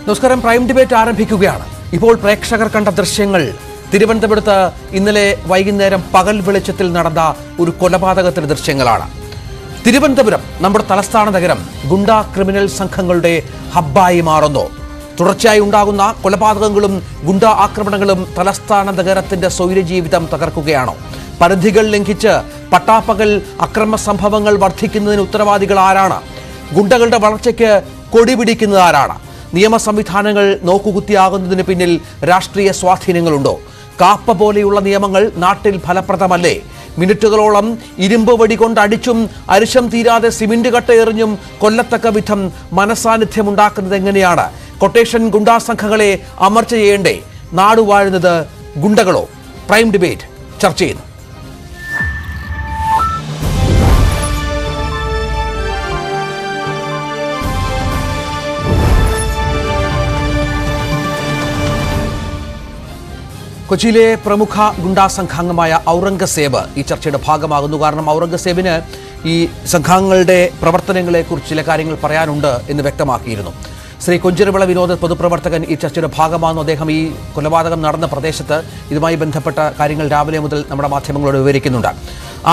നമസ്കാരം. Prime debate ആരംഭിക്കുകയാണ്. ഇപ്പോൾ പ്രേക്ഷകർ കണ്ട ദൃശ്യങ്ങൾ തിരുവനന്തപുരത്ത് ഇന്നലെ വൈകുന്നേരം പകൽ വെളിച്ചത്തിൽ നടന്ന ഒരു കൊലപാതകത്തിന്റെ ദൃശ്യങ്ങളാണ്. തിരുവനന്തപുരം നമ്മുടെ തലസ്ഥാന നഗരം ഗുണ്ടാ ക്രിമിനൽ സംഘങ്ങളുടെ ഹബ്ബായി മാറുന്നു. തുടർച്ചയായി ഉണ്ടാകുന്ന കൊലപാതകങ്ങളും ഗുണ്ടാ ആക്രമണങ്ങളും തലസ്ഥാന നഗരത്തിന്റെ സ്വൈരജീവിതം തകർക്കുകയാണോ? പരിധികൾ ലംഘിച്ച് പട്ടാപ്പകൽ അക്രമ സംഭവങ്ങൾ വർദ്ധിക്കുന്നതിന് ഉത്തരവാദികൾ ആരാണ്? ഗുണ്ടകളുടെ വളർച്ചയ്ക്ക് കൊടിപിടിക്കുന്നത് ആരാണ്? നിയമ സംവിധാനങ്ങൾ നോക്കുകുത്തിയാകുന്നതിന് പിന്നിൽ രാഷ്ട്രീയ സ്വാധീനങ്ങളുണ്ടോ? കാപ്പ പോലെയുള്ള നിയമങ്ങൾ നാട്ടിൽ ഫലപ്രദമല്ലേ? മിനിറ്റുകളോളം ഇരുമ്പ് വടി കൊണ്ട് അടിച്ചും അരിശം തീരാതെ സിമന്റ് കട്ട എറിഞ്ഞും കൊല്ലത്തക്ക വിധം മനസാന്നിധ്യം ഉണ്ടാക്കുന്നത് എങ്ങനെയാണ്? കൊട്ടേഷൻ ഗുണ്ടാ സംഘങ്ങളെ അമർച്ച ചെയ്യേണ്ടേ? നാടുവാഴുന്നത് ഗുണ്ടകളോ? പ്രൈം ഡിബേറ്റ് ചർച്ച ചെയ്യുന്നു. കൊച്ചിയിലെ പ്രമുഖ ഗുണ്ടാ സംഘാംഗമായ ഔറംഗസേബ് ഈ ചർച്ചയുടെ ഭാഗമാകുന്നു. കാരണം ഔറംഗസേബിന് ഈ സംഘാംഗങ്ങളുടെ പ്രവർത്തനങ്ങളെക്കുറിച്ച് ചില കാര്യങ്ങൾ പറയാനുണ്ട് എന്ന് വ്യക്തമാക്കിയിരുന്നു. ശ്രീ കൊഞ്ചിരവിള വിനോദ് പൊതുപ്രവർത്തകൻ ഈ ചർച്ചയുടെ ഭാഗമാകുന്നു. അദ്ദേഹം ഈ കൊലപാതകം നടന്ന പ്രദേശത്ത് ഇതുമായി ബന്ധപ്പെട്ട കാര്യങ്ങൾ രാവിലെ മുതൽ നമ്മുടെ മാധ്യമങ്ങളോട് വിവരിക്കുന്നുണ്ട്.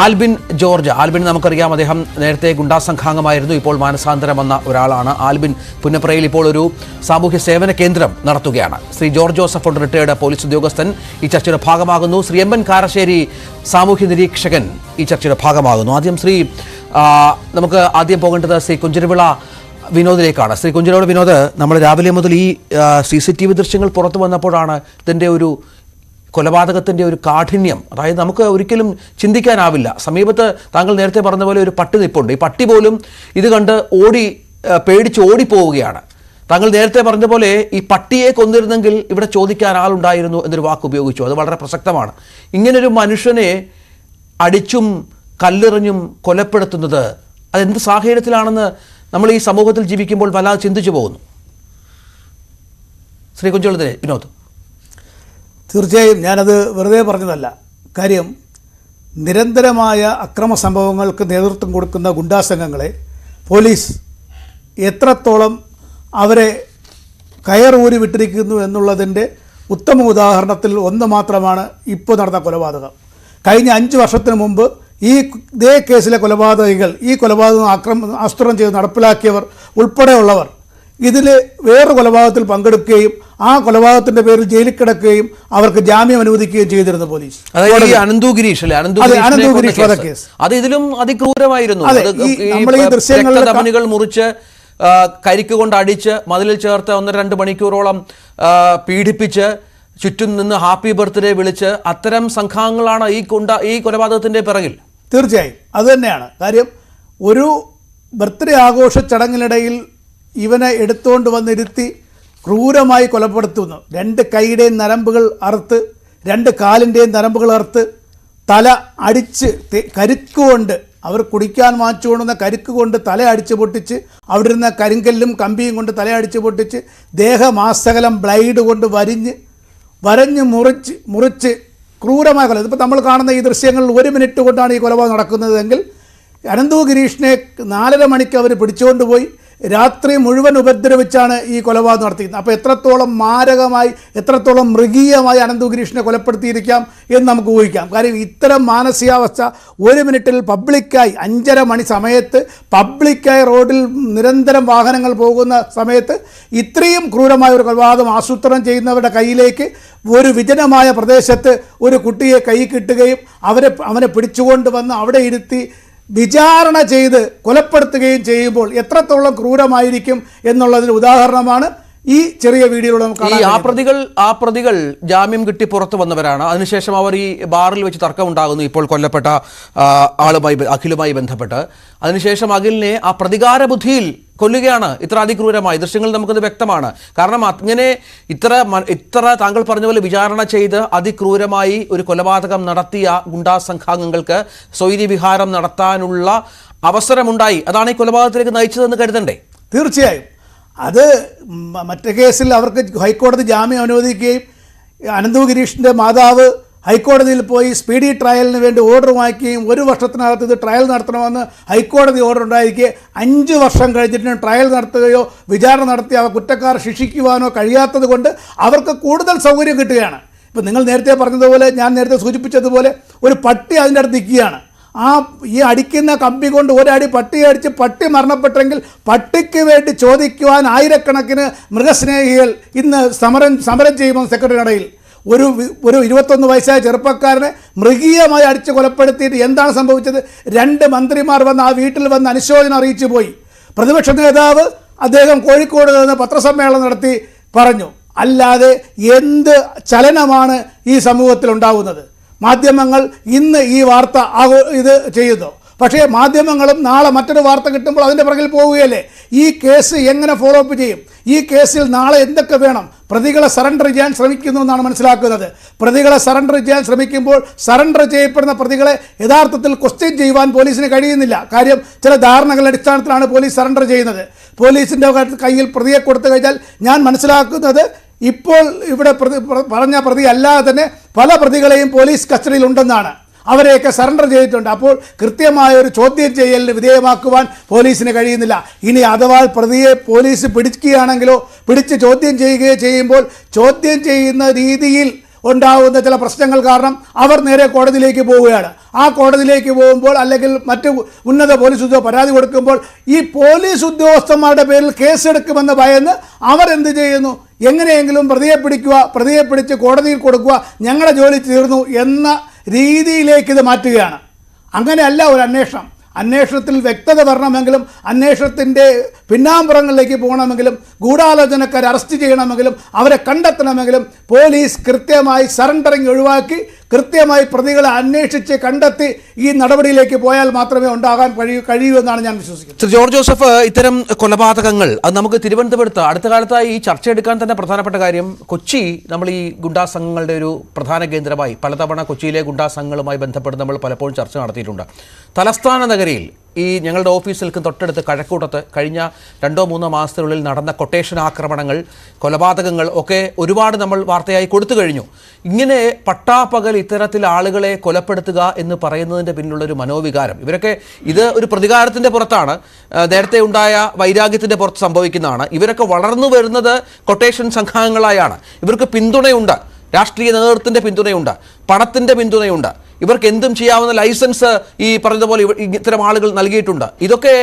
ആൽബിൻ ജോർജ്, ആൽബിൻ നമുക്കറിയാം, അദ്ദേഹം നേരത്തെ ഗുണ്ടാ സംഘാംഗമായിരുന്നു, ഇപ്പോൾ മാനസാന്തരം വന്ന ഒരാളാണ്. ആൽബിൻ പുന്നപ്രയിൽ ഇപ്പോൾ ഒരു സാമൂഹ്യ സേവന കേന്ദ്രം നടത്തുകയാണ്. Shri George Joseph, retired police ഉദ്യോഗസ്ഥൻ, ഈ ചർച്ചയുടെ ഭാഗമാകുന്നു. ശ്രീ എം എൻ കാരശ്ശേരി, സാമൂഹ്യ നിരീക്ഷകൻ, ഈ ചർച്ചയുടെ ഭാഗമാകുന്നു. നമുക്ക് ആദ്യം പോകേണ്ടത് ശ്രീ കുഞ്ചിരവിള വിനോദിലേക്കാണ്. ശ്രീ കുഞ്ചിരവിള വിനോദ്, നമ്മൾ രാവിലെ മുതൽ ഈ CCTV ദൃശ്യങ്ങൾ പുറത്തു വന്നപ്പോഴാണ് ഇതിൻ്റെ ഒരു കൊലപാതകത്തിൻ്റെ ഒരു കാഠിന്യം, അതായത് നമുക്ക് ഒരിക്കലും ചിന്തിക്കാനാവില്ല. സമീപത്ത് താങ്കൾ നേരത്തെ പറഞ്ഞ പോലെ ഒരു പട്ടി നിൽപ്പുണ്ട്. ഈ പട്ടി പോലും ഇത് കണ്ട് പേടിച്ച് ഓടിപ്പോവുകയാണ്. താങ്കൾ നേരത്തെ പറഞ്ഞ പോലെ ഈ പട്ടിയെ കൊന്നിരുന്നെങ്കിൽ ഇവിടെ ചോദിക്കാൻ ആളുണ്ടായിരുന്നു എന്നൊരു വാക്ക് ഉപയോഗിച്ചു. അത് വളരെ പ്രസക്തമാണ്. ഇങ്ങനൊരു മനുഷ്യനെ അടിച്ചും കല്ലെറിഞ്ഞും കൊലപ്പെടുത്തുന്നത് അതെന്ത് സാഹചര്യത്തിലാണെന്ന് നമ്മൾ ഈ സമൂഹത്തിൽ ജീവിക്കുമ്പോൾ വല്ലാതെ ചിന്തിച്ചു പോകുന്നു. ശ്രീ കുഞ്ചിരവിള വിനോദ്. തീർച്ചയായും ഞാനത് വെറുതെ പറഞ്ഞതല്ല. കാര്യം, നിരന്തരമായ അക്രമ സംഭവങ്ങൾക്ക് നേതൃത്വം കൊടുക്കുന്ന ഗുണ്ടാ സംഘങ്ങളെ പോലീസ് എത്രത്തോളം അവരെ കയറൂരി വിട്ടിരിക്കുന്നു എന്നുള്ളതിൻ്റെ ഉത്തമ ഉദാഹരണത്തിൽ ഒന്ന് മാത്രമാണ് ഇപ്പോൾ നടന്ന കൊലപാതകം. കഴിഞ്ഞ 5 വർഷത്തിന് മുമ്പ് ഇതേ കേസിലെ കൊലപാതകികൾ, ഈ കൊലപാതകം ആസൂത്രണം ചെയ്ത് നടപ്പിലാക്കിയവർ ഉൾപ്പെടെയുള്ളവർ ഇതിൽ വേറൊരു കൊലപാതകത്തിൽ പങ്കെടുക്കുകയും ആ കൊലപാതകത്തിന്റെ പേരിൽ ജയിലിൽ കിടക്കുകയും അവർക്ക് ജാമ്യം അനുവദിക്കുകയും ചെയ്തിരുന്നു പോലീസ്. അനന്തു ഗിരീഷ് കേസ് അത് ഇതിലും അതിക്രൂരമായിരുന്നു. നമ്മൾ ഈ ദൃശ്യങ്ങൾ മുറിച്ച് കരിക്ക് കൊണ്ട് അടിച്ച് മതിലിൽ ചേർത്ത് 1-2 മണിക്കൂറോളം പീഡിപ്പിച്ച് ചുറ്റും നിന്ന് ഹാപ്പി ബർത്ത്ഡേ വിളിച്ച് അത്തരം സംഘാംഗങ്ങളാണ് ഈ കൊലപാതകത്തിന്റെ പിറകിൽ. തീർച്ചയായും അത് തന്നെയാണ് കാര്യം. ഒരു ബർത്ത്ഡേ ആഘോഷ ചടങ്ങിനിടയിൽ ഇവനെ എടുത്തുകൊണ്ട് വന്നിരുത്തി ക്രൂരമായി കൊലപ്പെടുത്തുന്നു. 2 കൈയുടെയും നരമ്പുകൾ അറുത്ത്, 2 കാലിൻ്റെയും നരമ്പുകൾ അറുത്ത്, തല അടിച്ച് കരുക്കുകൊണ്ട്, അവർ കുടിക്കാൻ വാങ്ങിച്ചു കൊണ്ടുവന്ന കരുക്ക് കൊണ്ട് തല അടിച്ച് പൊട്ടിച്ച്, അവിടെ ഇരുന്ന കരിങ്കല്ലും കമ്പിയും കൊണ്ട് തല അടിച്ച് പൊട്ടിച്ച്, ദേഹമാസകലം ബ്ലൈഡ് കൊണ്ട് വരഞ്ഞ് മുറിച്ച് ക്രൂരമായ കൊല. ഇതിപ്പോൾ നമ്മൾ കാണുന്ന ഈ ദൃശ്യങ്ങളിൽ 1 മിനിറ്റ് കൊണ്ടാണ് ഈ കൊലപാതകം നടക്കുന്നതെങ്കിൽ അനന്തു ഗിരീഷിനെ 4:30 മണിക്ക് അവർ പിടിച്ചുകൊണ്ടുപോയി രാത്രി മുഴുവൻ ഉപദ്രവിച്ചാണ് ഈ കൊലപാതകം നടത്തിയിരുന്നത്. അപ്പോൾ എത്രത്തോളം മാരകമായി, എത്രത്തോളം മൃഗീയമായി അനന്തു ഗിരീഷിനെ കൊലപ്പെടുത്തിയിരിക്കാം എന്ന് നമുക്ക് ഊഹിക്കാം. കാര്യം ഇത്തരം മാനസികാവസ്ഥ 1 മിനിറ്റിൽ പബ്ലിക്കായി 5:30 മണി സമയത്ത് പബ്ലിക്കായി റോഡിൽ നിരന്തരം വാഹനങ്ങൾ പോകുന്ന സമയത്ത് ഇത്രയും ക്രൂരമായ ഒരു കൊലപാതകം ആസൂത്രണം ചെയ്യുന്നവരുടെ കയ്യിലേക്ക് ഒരു വിജനമായ പ്രദേശത്ത് ഒരു കുട്ടിയെ കൈ കിട്ടുകയും അവനെ പിടിച്ചുകൊണ്ട് വന്ന് അവിടെ ഇരുത്തി വിചാരണ ചെയ്ത് കൊലപ്പെടുത്തുകയും ചെയ്യുമ്പോൾ എത്രത്തോളം ക്രൂരമായിരിക്കും എന്നുള്ളതിന് ഉദാഹരണമാണ് ഈ ചെറിയ വീഡിയോയിലൂടെ നമുക്ക്. ആ പ്രതികൾ ജാമ്യം കിട്ടി പുറത്തു വന്നവരാണ്. അതിനുശേഷം അവർ ഈ ബാറിൽ വെച്ച് തർക്കമുണ്ടാകുന്നു ഇപ്പോൾ കൊല്ലപ്പെട്ട അഖിലുമായി ബന്ധപ്പെട്ട്. അതിനുശേഷം അഖിലിനെ ആ പ്രതികാര ബുദ്ധിയിൽ കൊല്ലുകയാണ് ഇത്ര അതിക്രൂരമായി. ദൃശ്യങ്ങൾ നമുക്കത് വ്യക്തമാണ്. കാരണം അങ്ങനെ ഇത്ര താങ്കൾ പറഞ്ഞ പോലെ വിചാരണ ചെയ്ത് അതിക്രൂരമായി ഒരു കൊലപാതകം നടത്തിയ ഗുണ്ടാ സംഘാംഗങ്ങൾക്ക് സ്വൈര്യ വിഹാരം നടത്താനുള്ള അവസരമുണ്ടായി. അതാണ് ഈ കൊലപാതകത്തിലേക്ക് നയിച്ചതെന്ന് കരുതണ്ടേ? തീർച്ചയായും. അത് മറ്റേ കേസിൽ അവർക്ക് ഹൈക്കോടതി ജാമ്യം അനുവദിക്കുകയും അനന്തു ഗിരീഷിൻ്റെ മാതാവ് ഹൈക്കോടതിയിൽ പോയി സ്പീഡി ട്രയലിന് വേണ്ടി ഓർഡർ വാങ്ങിക്കുകയും 1 വർഷത്തിനകത്ത് ഇത് ട്രയൽ നടത്തണമെന്ന് ഹൈക്കോടതി ഓർഡർ ഉണ്ടായിരിക്കെ 5 വർഷം കഴിഞ്ഞിട്ട് ട്രയൽ നടത്തുകയോ വിചാരണ നടത്തി അവർ കുറ്റക്കാർ ശിക്ഷിക്കുവാനോ കഴിയാത്തത് കൊണ്ട് അവർക്ക് കൂടുതൽ സൗകര്യം കിട്ടുകയാണ്. ഇപ്പം നിങ്ങൾ നേരത്തെ പറഞ്ഞതുപോലെ, ഞാൻ നേരത്തെ സൂചിപ്പിച്ചതുപോലെ, ഒരു പട്ടി അതിൻ്റെ അടുത്ത് നിൽക്കുകയാണ്. ഈ അടിക്കുന്ന കമ്പി കൊണ്ട് ഒരടി പട്ടിയെ അടിച്ച് പട്ടി മരണപ്പെട്ടെങ്കിൽ പട്ടിക്ക് വേണ്ടി ചോദിക്കുവാൻ ആയിരക്കണക്കിന് മൃഗസ്നേഹികൾ ഇന്ന് സമരം ചെയ്യുമ്പോൾ സെക്രട്ടറി കടയിൽ ഒരു 21 വയസ്സായ ചെറുപ്പക്കാരനെ മൃഗീയമായി അടിച്ച് കൊലപ്പെടുത്തിയിട്ട് എന്താണ് സംഭവിച്ചത്? 2 മന്ത്രിമാർ വന്ന് ആ വീട്ടിൽ വന്ന് അനുശോചനം അറിയിച്ചു പോയി. പ്രതിപക്ഷ നേതാവ് അദ്ദേഹം കോഴിക്കോട് നിന്ന് പത്രസമ്മേളനം നടത്തി പറഞ്ഞു. അല്ലാതെ എന്ത് ചലനമാണ് ഈ സമൂഹത്തിൽ ഉണ്ടാകുന്നത്? മാധ്യമങ്ങൾ ഇന്ന് ഈ വാർത്ത ഇത് ചെയ്യുന്നു, പക്ഷേ മാധ്യമങ്ങളും നാളെ മറ്റൊരു വാർത്ത കിട്ടുമ്പോൾ അതിൻ്റെ പുറകിൽ പോവുകയല്ലേ? ഈ കേസ് എങ്ങനെ ഫോളോ അപ്പ് ചെയ്യും? ഈ കേസിൽ നാളെ എന്തൊക്കെ വേണം? പ്രതികളെ സറണ്ടർ ചെയ്യാൻ ശ്രമിക്കുന്നു എന്നാണ് മനസ്സിലാക്കുന്നത്. പ്രതികളെ സറണ്ടർ ചെയ്യാൻ ശ്രമിക്കുമ്പോൾ സറണ്ടർ ചെയ്യപ്പെടുന്ന പ്രതികളെ യഥാർത്ഥത്തിൽ ക്വസ്റ്റ്യൻ ചെയ്യുവാൻ പോലീസിന് കഴിയുന്നില്ല. കാര്യം, ചില ധാരണകളുടെ അടിസ്ഥാനത്തിലാണ് പോലീസ് സറണ്ടർ ചെയ്യുന്നത്. പോലീസിൻ്റെ കയ്യിൽ പ്രതിയെ കൊടുത്തു കഴിഞ്ഞാൽ ഞാൻ മനസ്സിലാക്കുന്നത് ഇപ്പോൾ ഇവിടെ പറഞ്ഞ പ്രതി അല്ലാതെ തന്നെ പല പ്രതികളെയും പോലീസ് കസ്റ്റഡിയിൽ ഉണ്ടെന്നാണ്. അവരെയൊക്കെ സറണ്ടർ ചെയ്തിട്ടുണ്ട്. അപ്പോൾ കൃത്യമായ ഒരു ചോദ്യം ചെയ്യലിന് വിധേയമാക്കുവാൻ പോലീസിന് കഴിയുന്നില്ല. ഇനി അഥവാ പ്രതിയെ പോലീസ് പിടിക്കുകയാണെങ്കിലോ പിടിച്ച് ചോദ്യം ചെയ്യുകയോ ചെയ്യുമ്പോൾ ചോദ്യം ചെയ്യുന്ന രീതിയിൽ ഉണ്ടാകുന്ന ചില പ്രശ്നങ്ങൾ കാരണം അവർ നേരെ കോടതിയിലേക്ക് പോവുകയാണ്. ആ കോടതിയിലേക്ക് പോകുമ്പോൾ അല്ലെങ്കിൽ മറ്റ് ഉന്നത പോലീസ് ഉദ്യോഗ പരാതി കൊടുക്കുമ്പോൾ ഈ പോലീസ് ഉദ്യോഗസ്ഥന്മാരുടെ പേരിൽ കേസെടുക്കുമെന്ന് ഭയന്ന് അവർ എന്ത് ചെയ്യുന്നു? എങ്ങനെയെങ്കിലും പ്രതിയെ പിടിച്ച് കോടതിയിൽ കൊടുക്കുക, ഞങ്ങളുടെ ജോലി തീർന്നു എന്ന രീതിയിലേക്ക് ഇത് മാറ്റുകയാണ്. അങ്ങനെയല്ല ഒരു അന്വേഷണത്തിൽ വ്യക്തത വരണമെങ്കിലും അന്വേഷണത്തിൻ്റെ പിന്നാമ്പുറങ്ങളിലേക്ക് പോകണമെങ്കിലും ഗൂഢാലോചനക്കാരെ അറസ്റ്റ് ചെയ്യണമെങ്കിലും അവരെ കണ്ടെത്തണമെങ്കിലും പോലീസ് കൃത്യമായി സറണ്ടറിങ് ഒഴിവാക്കി കൃത്യമായി പ്രതികളെ അന്വേഷിച്ച് കണ്ടെത്തി ഈ നടപടിയിലേക്ക് പോയാൽ മാത്രമേ ഉണ്ടാകാൻ കഴിയൂ എന്നാണ് ഞാൻ വിശ്വസിക്കുന്നത്. ശ്രീ ജോർജ് ജോസഫ്, ഇത്തരം കൊലപാതകങ്ങൾ അത് നമുക്ക് തിരുവനന്തപുരത്ത് അടുത്ത കാലത്തായി ഈ ചർച്ച എടുക്കാൻ തന്നെ പ്രധാനപ്പെട്ട കാര്യം, കൊച്ചി നമ്മൾ ഈ ഗുണ്ടാ സംഘങ്ങളുടെ ഒരു പ്രധാന കേന്ദ്രമായി പലതവണ കൊച്ചിയിലെ ഗുണ്ടാ സംഘങ്ങളുമായി ബന്ധപ്പെട്ട് നമ്മൾ പലപ്പോഴും ചർച്ച നടത്തിയിട്ടുണ്ട്. തലസ്ഥാന നഗരിയിൽ ഈ ഞങ്ങളുടെ ഓഫീസിൽ തൊട്ടടുത്ത് കഴക്കൂട്ടത്ത് കഴിഞ്ഞ 2-3 മാസത്തിനുള്ളിൽ നടന്ന കൊട്ടേഷൻ ആക്രമണങ്ങൾ, കൊലപാതകങ്ങൾ ഒക്കെ ഒരുപാട് നമ്മൾ വാർത്തയായി കൊടുത്തു കഴിഞ്ഞു. ഇങ്ങനെ പട്ടാപ്പകൽ ഇത്തരത്തിൽ ആളുകളെ കൊലപ്പെടുത്തുക എന്ന് പറയുന്നതിൻ്റെ പിന്നിലുള്ളൊരു മനോവികാരം, ഇവരൊക്കെ ഇത് ഒരു പ്രതികാരത്തിൻ്റെ പുറത്താണ്, നേരത്തെ ഉണ്ടായ വൈരാഗ്യത്തിൻ്റെ പുറത്ത് സംഭവിക്കുന്നതാണ്. ഇവരൊക്കെ വളർന്നു വരുന്നത് കൊട്ടേഷൻ സംഘങ്ങളായാണ്. ഇവർക്ക് പിന്തുണയുണ്ട്, രാഷ്ട്രീയ നേതൃത്വത്തിൻ്റെ പിന്തുണയുണ്ട്, പണത്തിൻ്റെ പിന്തുണയുണ്ട്, ഇവർക്ക് എന്തും ചെയ്യാവുന്ന ലൈസൻസ് ഈ പറഞ്ഞതുപോലെ ഇത്തരം ആളുകൾ നൽകിയിട്ടുണ്ട്. ഇതൊക്കെ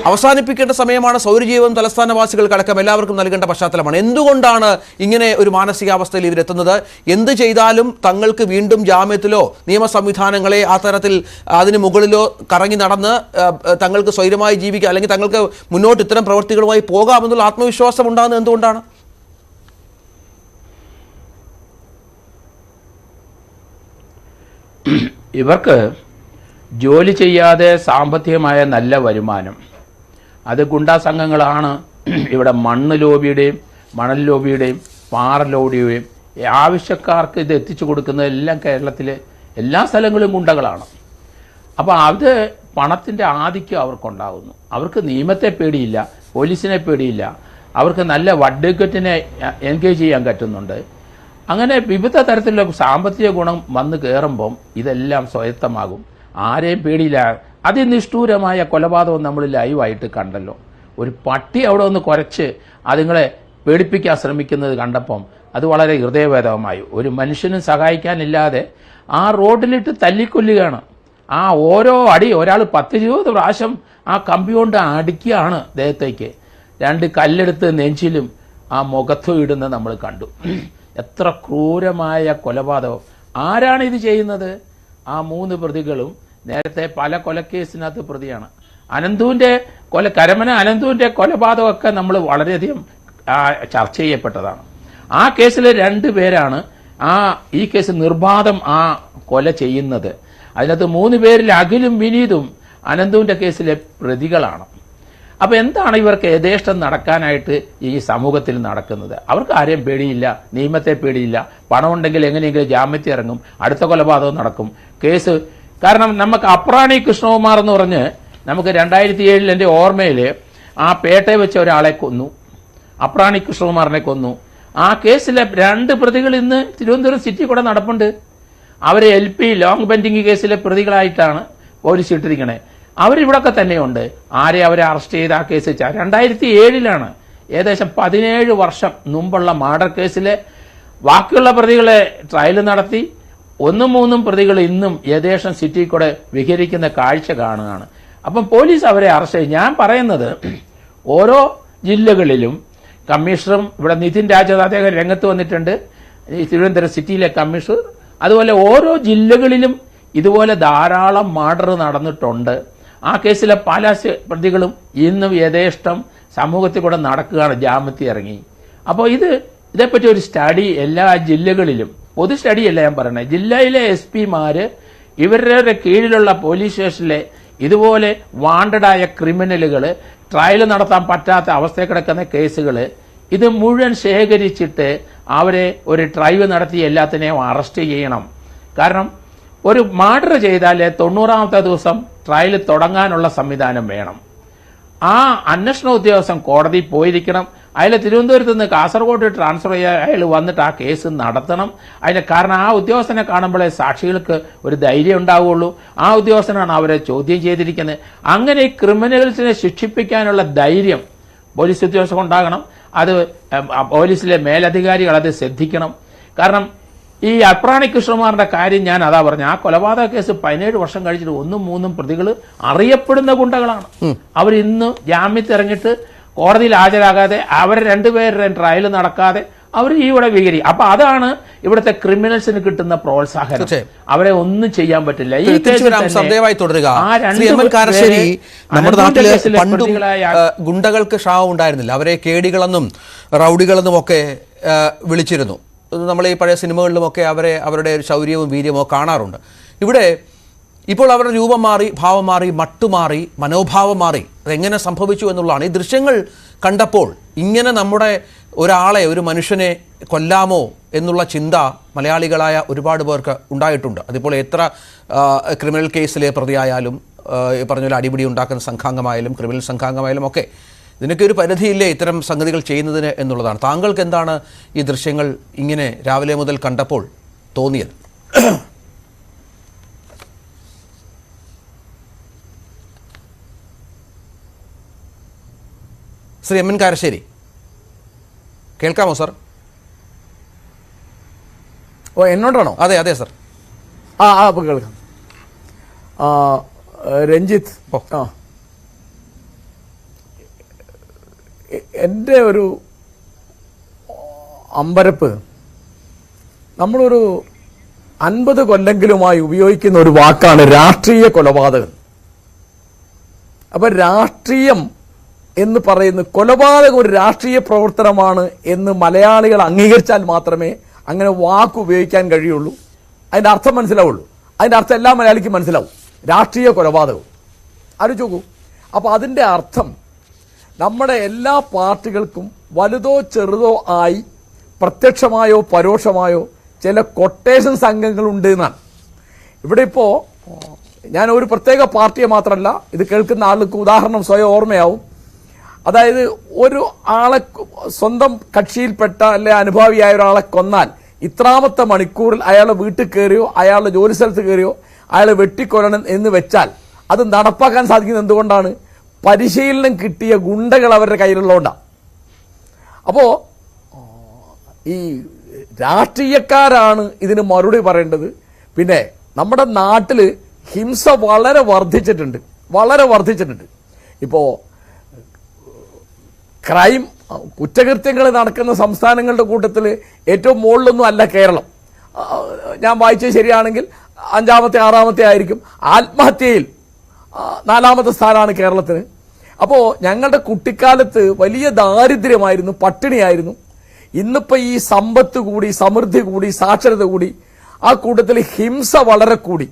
അവസാനിപ്പിക്കേണ്ട സമയമാണ്. സൗരജീവൻ തലസ്ഥാനവാസികൾക്കടക്കം എല്ലാവർക്കും നൽകേണ്ട പശ്ചാത്തലമാണ്. എന്തുകൊണ്ടാണ് ഇങ്ങനെ ഒരു മാനസികാവസ്ഥയിൽ ഇവരെത്തുന്നത്? എന്ത് ചെയ്താലും തങ്ങൾക്ക് വീണ്ടും ജാമ്യത്തിലോ നിയമ സംവിധാനങ്ങളെ ആ തരത്തിൽ അതിന് മുകളിലോ കറങ്ങി നടന്ന് തങ്ങൾക്ക് സ്വൈരമായി ജീവിക്കുക, അല്ലെങ്കിൽ തങ്ങൾക്ക് മുന്നോട്ട് ഇത്തരം പ്രവൃത്തികളുമായി പോകാമെന്നുള്ള ആത്മവിശ്വാസം ഉണ്ടാകുന്നത് എന്തുകൊണ്ടാണ്? ഇവർക്ക് ജോലി ചെയ്യാതെ സാമ്പത്തികമായ നല്ല വരുമാനം, അത് ഗുണ്ടാ സംഘങ്ങളാണ് ഇവിടെ മണ്ണ് ലോബിയുടെയും മണൽ ലോബിയുടെയും പാറ ലോബിയുടെയും ആവശ്യക്കാർക്ക് ഇത് എത്തിച്ചു കൊടുക്കുന്നതെല്ലാം കേരളത്തിലെ എല്ലാ സ്ഥലങ്ങളും ഗുണ്ടകളാണ്. അപ്പോൾ അത് പണത്തിൻ്റെ ആധിക്യം അവർക്കുണ്ടാകുന്നു. അവർക്ക് നിയമത്തെ പേടിയില്ല, പോലീസിനെ പേടിയില്ല, അവർക്ക് നല്ല അഡ്വക്കേറ്റിനെ എൻഗേജ് ചെയ്യാൻ പറ്റുന്നുണ്ട്. അങ്ങനെ വിവിധ തരത്തിലുള്ള സാമ്പത്തിക ഗുണം വന്ന് കയറുമ്പം ഇതെല്ലാം സ്വായത്തമാകും. ആരെയും പേടിയില്ല. അതിനിഷ്ഠൂരമായ കൊലപാതകം നമ്മൾ ലൈവായിട്ട് കണ്ടല്ലോ. ഒരു പട്ടി അവിടെ ഒന്ന് കുരച്ച് അതുങ്ങളെ പേടിപ്പിക്കാൻ ശ്രമിക്കുന്നത് കണ്ടപ്പം അത് വളരെ ഹൃദയഭേദകമായി. ഒരു മനുഷ്യനും സഹായിക്കാനില്ലാതെ ആ റോഡിലിട്ട് തല്ലിക്കൊല്ലുകയാണ്. ആ ഓരോ അടി ഒരാൾ 10-20 പ്രാവശ്യം ആ കമ്പി കൊണ്ട് അടിക്കുകയാണ് ദേഹത്തേക്ക്. 2 കല്ലെടുത്ത് നെഞ്ചിലും ആ മുഖത്തും ഇടുന്നത് നമ്മൾ കണ്ടു. എത്ര ക്രൂരമായ കൊലപാതകം! ആരാണ് ഇത് ചെയ്യുന്നത്? ആ 3 പ്രതികളും നേരത്തെ പല കൊലക്കേസിനകത്ത് പ്രതിയാണ്. കരമന അനന്തുവിൻ്റെ കൊലപാതകമൊക്കെ നമ്മൾ വളരെയധികം ചർച്ച ചെയ്യപ്പെട്ടതാണ്. ആ കേസിലെ 2 പേരാണ് ഈ കേസ് നിർബാധം ആ കൊല ചെയ്യുന്നത്. അതിനകത്ത് 3 പേരിൽ അഖിലും വിനീതും അനന്തുവിൻ്റെ കേസിലെ പ്രതികളാണ്. അപ്പോൾ എന്താണ് ഇവർക്ക് യഥേഷ്ടം നടക്കാനായിട്ട് ഈ സമൂഹത്തിൽ നടക്കുന്നത്? അവർക്ക് ആരെയും പേടിയില്ല, നിയമത്തെ പേടിയില്ല, പണമുണ്ടെങ്കിൽ എങ്ങനെയെങ്കിലും ജാമ്യത്തിൽ ഇറങ്ങും, അടുത്ത കൊലപാതകം നടക്കും. കേസ് കാരണം നമുക്ക് അപ്രാണി കൃഷ്ണകുമാർ എന്ന് പറഞ്ഞ് നമുക്ക് 2007 എൻ്റെ ഓർമ്മയിൽ ആ പേട്ടയെ വെച്ച ഒരാളെ കൊന്നു, അപ്രാണി കൃഷ്ണകുമാറിനെ കൊന്നു. ആ കേസിലെ 2 പ്രതികൾ ഇന്ന് തിരുവനന്തപുരം സിറ്റി കൂടെ നടപ്പുണ്ട്. അവരെ LP ലോങ് പെൻഡിങ് കേസിലെ പ്രതികളായിട്ടാണ് പോലീസ് ഇട്ടിരിക്കണേ. അവരിവിടൊക്കെ തന്നെയുണ്ട്. ആരെ അവരെ അറസ്റ്റ് ചെയ്ത് ആ കേസ് 2007 ഏകദേശം 17 വർഷം മുമ്പുള്ള മർഡർ കേസിലെ ബാക്കിയുള്ള പ്രതികളെ ട്രയൽ നടത്തി 1-3 പ്രതികൾ ഇന്നും ഏകദേശം സിറ്റി കൂടെ വിഹരിക്കുന്ന കാഴ്ച കാണുകയാണ്. അപ്പം പോലീസ് അവരെ അറസ്റ്റ് ചെയ്യും. ഞാൻ പറയുന്നത് ഓരോ ജില്ലകളിലും കമ്മീഷണറും ഇവിടെ നിതിൻ രാജ് അദ്ദേഹം രംഗത്ത് വന്നിട്ടുണ്ട്, ഈ തിരുവനന്തപുരം സിറ്റിയിലെ കമ്മീഷണർ, അതുപോലെ ഓരോ ജില്ലകളിലും ഇതുപോലെ ധാരാളം മർഡർ നടന്നിട്ടുണ്ട്. ആ കേസിലെ പല പ്രതികളും ഇന്നും യഥേഷ്ടം സമൂഹത്തിൽ കൂടെ നടക്കുകയാണ്, ജാമ്യത്തിൽ ഇറങ്ങി. അപ്പോൾ ഇതേപ്പറ്റി ഒരു സ്റ്റഡി എല്ലാ ജില്ലകളിലും, പൊതു സ്റ്റഡിയല്ല ഞാൻ പറയുന്നത്, ജില്ലയിലെ SP-മാര് ഇവരുടെ കീഴിലുള്ള പോലീസ് സ്റ്റേഷനിലെ ഇതുപോലെ വാണ്ടഡായ ക്രിമിനലുകൾ, ട്രയൽ നടത്താൻ പറ്റാത്ത അവസ്ഥയിൽ കിടക്കുന്ന കേസുകൾ, ഇത് മുഴുവൻ ശേഖരിച്ചിട്ട് അവരെ ഒരു ഡ്രൈവ് നടത്തി എല്ലാത്തിനെയും അറസ്റ്റ് ചെയ്യണം. കാരണം ഒരു മർഡർ ചെയ്താൽ 90ാമത്തെ ദിവസം ട്രയൽ തുടങ്ങാനുള്ള സംവിധാനം വേണം. ആ അന്വേഷണ ഉദ്യോഗസ്ഥൻ കോടതിയിൽ പോയിരിക്കണം. അയാൾ തിരുവനന്തപുരത്ത് നിന്ന് കാസർഗോഡ് ട്രാൻസ്ഫർ ചെയ്യാൻ അയാൾ വന്നിട്ട് ആ കേസ് നടത്തണം. അതിന് കാരണം ആ ഉദ്യോഗസ്ഥനെ കാണുമ്പോഴേ സാക്ഷികൾക്ക് ഒരു ധൈര്യം ഉണ്ടാവുകയുള്ളൂ. ആ ഉദ്യോഗസ്ഥനാണ് അവരെ ചോദ്യം ചെയ്തിരിക്കുന്നത്. അങ്ങനെ ഈ ക്രിമിനൽസിനെ ശിക്ഷിപ്പിക്കാനുള്ള ധൈര്യം പോലീസ് ഉദ്യോഗസ്ഥർക്ക് ഉണ്ടാകണം. അത് പോലീസിലെ മേലധികാരികൾ അത് ശ്രദ്ധിക്കണം. കാരണം ഈ അപ്രാണി കൃഷ്ണകുമാറിന്റെ കാര്യം ഞാൻ അതാ പറഞ്ഞു. ആ കൊലപാതക കേസ് 17 വർഷം കഴിച്ചിട്ട് 1-3 പ്രതികൾ അറിയപ്പെടുന്ന ഗുണ്ടകളാണ്. അവർ ഇന്ന് ജാമ്യത്തിൽ ഇറങ്ങിയിട്ട് കോടതിയിൽ ഹാജരാകാതെ അവരെ രണ്ടുപേരുടെയും ട്രയൽ നടക്കാതെ അവർ ഇവിടെ വിഹരിക്കും. അപ്പൊ അതാണ് ഇവിടുത്തെ ക്രിമിനൽസിന് കിട്ടുന്ന പ്രോത്സാഹനം. അവരെ ഒന്നും ചെയ്യാൻ പറ്റില്ല. ഈ നമ്മുടെ നാട്ടില് പണ്ടും ഗുണ്ടകൾക്ക് ക്ഷാമം ഉണ്ടായിരുന്നില്ല. അവരെ കേടികളെന്നും റൗഡികളെന്നും ഒക്കെ വിളിച്ചിരുന്നു. നമ്മൾ ഈ പഴയ സിനിമകളിലുമൊക്കെ അവരുടെ ശൗര്യവും വീര്യവും ഒക്കെ കാണാറുണ്ട്. ഇവിടെ ഇപ്പോൾ അവരുടെ രൂപം മാറി, ഭാവം മാറി, മട്ടുമാറി, മനോഭാവം മാറി. അതെങ്ങനെ സംഭവിച്ചു എന്നുള്ളതാണ്. ഈ ദൃശ്യങ്ങൾ കണ്ടപ്പോൾ ഇങ്ങനെ നമ്മുടെ ഒരാളെ, ഒരു മനുഷ്യനെ കൊല്ലാമോ എന്നുള്ള ചിന്ത മലയാളികളായ ഒരുപാട് പേർക്ക് ഉണ്ടായിട്ടുണ്ട്. അതിപ്പോൾ എത്ര ക്രിമിനൽ കേസിലെ പ്രതിയായാലും, പറഞ്ഞ പോലെ അടിപിടി ഉണ്ടാക്കുന്ന സംഘാംഗമായാലും ക്രിമിനൽ സംഘാംഗമായാലും ഒക്കെ ഇതിനൊക്കെ ഒരു പരിധിയില്ലേ ഇത്തരം സംഗതികൾ ചെയ്യുന്നതിന് എന്നുള്ളതാണ്. താങ്കൾക്ക് എന്താണ് ഈ ദൃശ്യങ്ങൾ ഇങ്ങനെ രാവിലെ മുതൽ കണ്ടപ്പോൾ തോന്നിയത്? ശ്രീ എം എൻ കാരശ്ശേരി, കേൾക്കാമോ സർ? ഓ, എന്നോടാണോ? അതെ അതെ സർ. അപ്പോൾ കേൾക്കാം. രഞ്ജിത്ത്, എൻ്റെ ഒരു അമ്പരപ്പ്, നമ്മളൊരു 50 കൊല്ലെങ്കിലുമായി ഉപയോഗിക്കുന്ന ഒരു വാക്കാണ് രാഷ്ട്രീയ കൊലപാതകം. അപ്പം രാഷ്ട്രീയം എന്ന് പറയുന്നത്, കൊലപാതകം ഒരു രാഷ്ട്രീയ പ്രവർത്തനമാണ് എന്ന് മലയാളികൾ അംഗീകരിച്ചാൽ മാത്രമേ അങ്ങനെ വാക്ക് ഉപയോഗിക്കാൻ കഴിയുള്ളൂ. അതിൻ്റെ അർത്ഥം മനസ്സിലാവുള്ളൂ. അതിൻ്റെ അർത്ഥം എല്ലാ മലയാളിക്കും മനസ്സിലാവും. രാഷ്ട്രീയ കൊലപാതകം ആലോചിച്ച് നോക്കൂ. അപ്പോൾ അതിൻ്റെ അർത്ഥം നമ്മുടെ എല്ലാ പാർട്ടികൾക്കും വലുതോ ചെറുതോ ആയി പ്രത്യക്ഷമായോ പരോക്ഷമായോ ചില കൊട്ടേഷൻ സംഘങ്ങളുണ്ട് എന്നാണ്. ഇവിടെ ഇപ്പോൾ ഞാൻ ഒരു പ്രത്യേക പാർട്ടിയെ മാത്രമല്ല, ഇത് കേൾക്കുന്ന ആൾക്ക് ഉദാഹരണം സ്വയം ഓർമ്മയാവും. അതായത് ഒരു ആളെ, സ്വന്തം കക്ഷിയിൽപ്പെട്ട അല്ലെ അനുഭാവിയായ ഒരാളെ കൊന്നാൽ ഇത്രാമത്തെ മണിക്കൂറിൽ അയാളെ വീട്ടിൽ കയറിയോ അയാളുടെ ജോലി സ്ഥലത്ത് കയറിയോ അയാളെ വെട്ടിക്കൊല്ലണം എന്ന് വെച്ചാൽ അത് നടപ്പാക്കാൻ സാധിക്കുന്നത് എന്തുകൊണ്ടാണ്? പരിശീലനം കിട്ടിയ ഗുണ്ടകൾ അവരുടെ കയ്യിലുള്ളതുകൊണ്ടാണ്. അപ്പോൾ ഈ രാഷ്ട്രീയക്കാരാണ് ഇതിന് മറുപടി പറയേണ്ടത്. പിന്നെ നമ്മുടെ നാട്ടിൽ ഹിംസ വളരെ വർദ്ധിച്ചിട്ടുണ്ട്. ഇപ്പോൾ ക്രൈം, കുറ്റകൃത്യങ്ങൾ നടക്കുന്ന സംസ്ഥാനങ്ങളുടെ കൂട്ടത്തിൽ ഏറ്റവും മുകളിലൊന്നും അല്ല കേരളം. ഞാൻ വായിച്ചത് ശരിയാണെങ്കിൽ 5ാമത്തെ 6ാമത്തെ ആയിരിക്കും. ആത്മഹത്യയിൽ 4ാമത്തെ സ്ഥാനമാണ് കേരളത്തിന്. അപ്പോൾ ഞങ്ങളുടെ കുട്ടിക്കാലത്ത് വലിയ ദാരിദ്ര്യമായിരുന്നു, പട്ടിണിയായിരുന്നു. ഇന്നിപ്പോൾ ഈ സമ്പത്ത് കൂടി, സമൃദ്ധി കൂടി, സാക്ഷരത കൂടി, ആ കൂട്ടത്തിൽ ഹിംസ വളരെ കൂടി.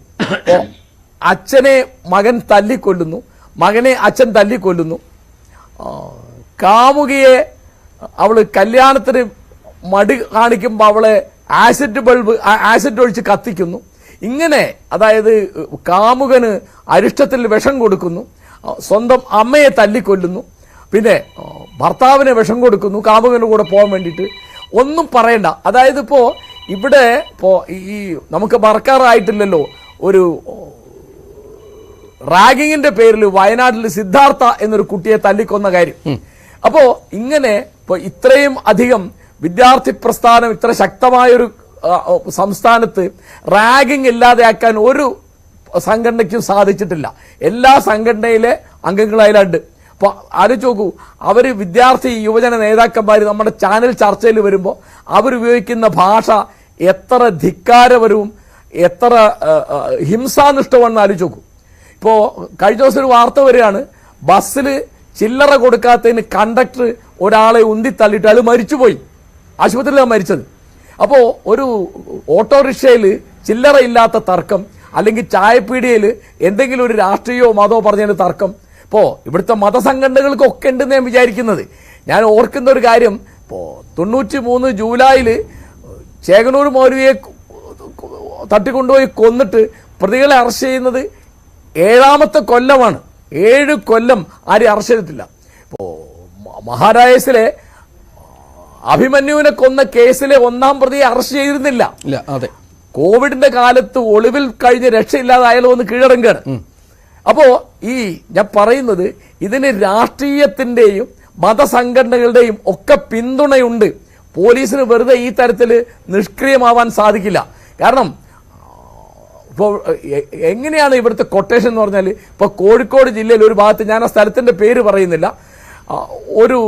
അച്ഛനെ മകൻ തല്ലിക്കൊല്ലുന്നു, മകനെ അച്ഛൻ തല്ലിക്കൊല്ലുന്നു, കാമുകിയെ അവള് കല്യാണത്തിന് മടി കാണിക്കുമ്പോൾ അവളെ ആസിഡ് ഒഴിച്ച് കത്തിക്കുന്നു. ഇങ്ങനെ, അതായത് കാമുകന് അരിഷ്ടത്തിൽ വിഷം കൊടുക്കുന്നു, സ്വന്തം അമ്മയെ തല്ലിക്കൊല്ലുന്നു, പിന്നെ ഭർത്താവിനെ വിഷം കൊടുക്കുന്നു കാമുകന് കൂടെ പോകാൻ വേണ്ടിയിട്ട്. ഒന്നും പറയണ്ട. അതായത് ഇപ്പോൾ ഇവിടെ ഇപ്പോൾ ഈ നമുക്ക് മറക്കാറായിട്ടില്ലല്ലോ ഒരു റാഗിങ്ങിന്റെ പേരിൽ വയനാട്ടിൽ സിദ്ധാർത്ഥ എന്നൊരു കുട്ടിയെ തല്ലിക്കൊന്ന കാര്യം. അപ്പോ ഇങ്ങനെ ഇപ്പൊ ഇത്രയും അധികം വിദ്യാർത്ഥി പ്രസ്ഥാനം ഇത്ര ശക്തമായൊരു സംസ്ഥാനത്ത് റാഗിങ് ഇല്ലാതെയാക്കാൻ ഒരു സംഘടനയ്ക്കും സാധിച്ചിട്ടില്ല. എല്ലാ സംഘടനയിലെ അംഗങ്ങൾ അതിലുണ്ട്. അപ്പൊ ആലോചിച്ച് നോക്കൂ, അവര് വിദ്യാർത്ഥി യുവജന നേതാക്കന്മാർ നമ്മുടെ ചാനൽ ചർച്ചയിൽ വരുമ്പോൾ അവരുപയോഗിക്കുന്ന ഭാഷ എത്ര ധിക്കാരപരവും എത്ര ഹിംസാനിഷ്ഠമാണെന്ന് ആലോചിച്ച് നോക്കൂ. ഇപ്പോ കഴിഞ്ഞ ദിവസം ഒരു വാർത്ത വരികയാണ്, ബസ്സിൽ ചില്ലറ കൊടുക്കാത്തതിന് കണ്ടക്ടർ ഒരാളെ ഉന്തിത്തള്ളിയിട്ട് അയാൾ മരിച്ചുപോയി, ആശുപത്രിയിലാണ് മരിച്ചത്. അപ്പോൾ ഒരു ഓട്ടോറിക്ഷയിൽ ചില്ലറ ഇല്ലാത്ത തർക്കം, അല്ലെങ്കിൽ ചായപ്പീടിയയിൽ എന്തെങ്കിലും ഒരു രാഷ്ട്രീയമോ മതമോ പറഞ്ഞതിന് തർക്കം ഇപ്പോൾ ഇവിടുത്തെ മതസംഘടനകൾക്കൊക്കെ ഉണ്ടെന്ന് ഞാൻ വിചാരിക്കുന്നത്. ഞാൻ ഓർക്കുന്ന ഒരു കാര്യം, ഇപ്പോൾ 93 ജൂലൈയിൽ ചേകനൂർ മൗലവിയെ തട്ടിക്കൊണ്ടുപോയി കൊന്നിട്ട് പ്രതികളെ അറസ്റ്റ് ചെയ്യുന്നത് 7ാമത്തെ കൊല്ലമാണ്. 7 കൊല്ലം ആരും അറസ്റ്റ് ചെയ്തിട്ടില്ല. ഇപ്പോൾ മഹാരാജസിലെ അഭിമന്യുവിനെ കൊന്ന കേസിലെ 1ാം പ്രതിയെ അറസ്റ്റ് ചെയ്തിരുന്നില്ല. അതെ, കോവിഡിന്റെ കാലത്ത് ഒളിവിൽ കഴിഞ്ഞ് രക്ഷയില്ലാതായാലോ ഒന്ന് കീഴടങ്ങുകയാണ്. അപ്പോ ഈ ഞാൻ പറയുന്നത്, ഇതിന് രാഷ്ട്രീയത്തിന്റെയും മതസംഘടനകളുടെയും ഒക്കെ പിന്തുണയുണ്ട്. പോലീസിന് വെറുതെ ഈ തരത്തിൽ നിഷ്ക്രിയമാവാൻ സാധിക്കില്ല. കാരണം ഇപ്പോൾ എങ്ങനെയാണ് ഇവിടുത്തെ കൊട്ടേഷൻ എന്ന് പറഞ്ഞാൽ, ഇപ്പോൾ കോഴിക്കോട് ജില്ലയിൽ ഒരു ഭാഗത്ത്, ഞാൻ ആ സ്ഥലത്തിന്റെ പേര് പറയുന്നില്ല, ഒരു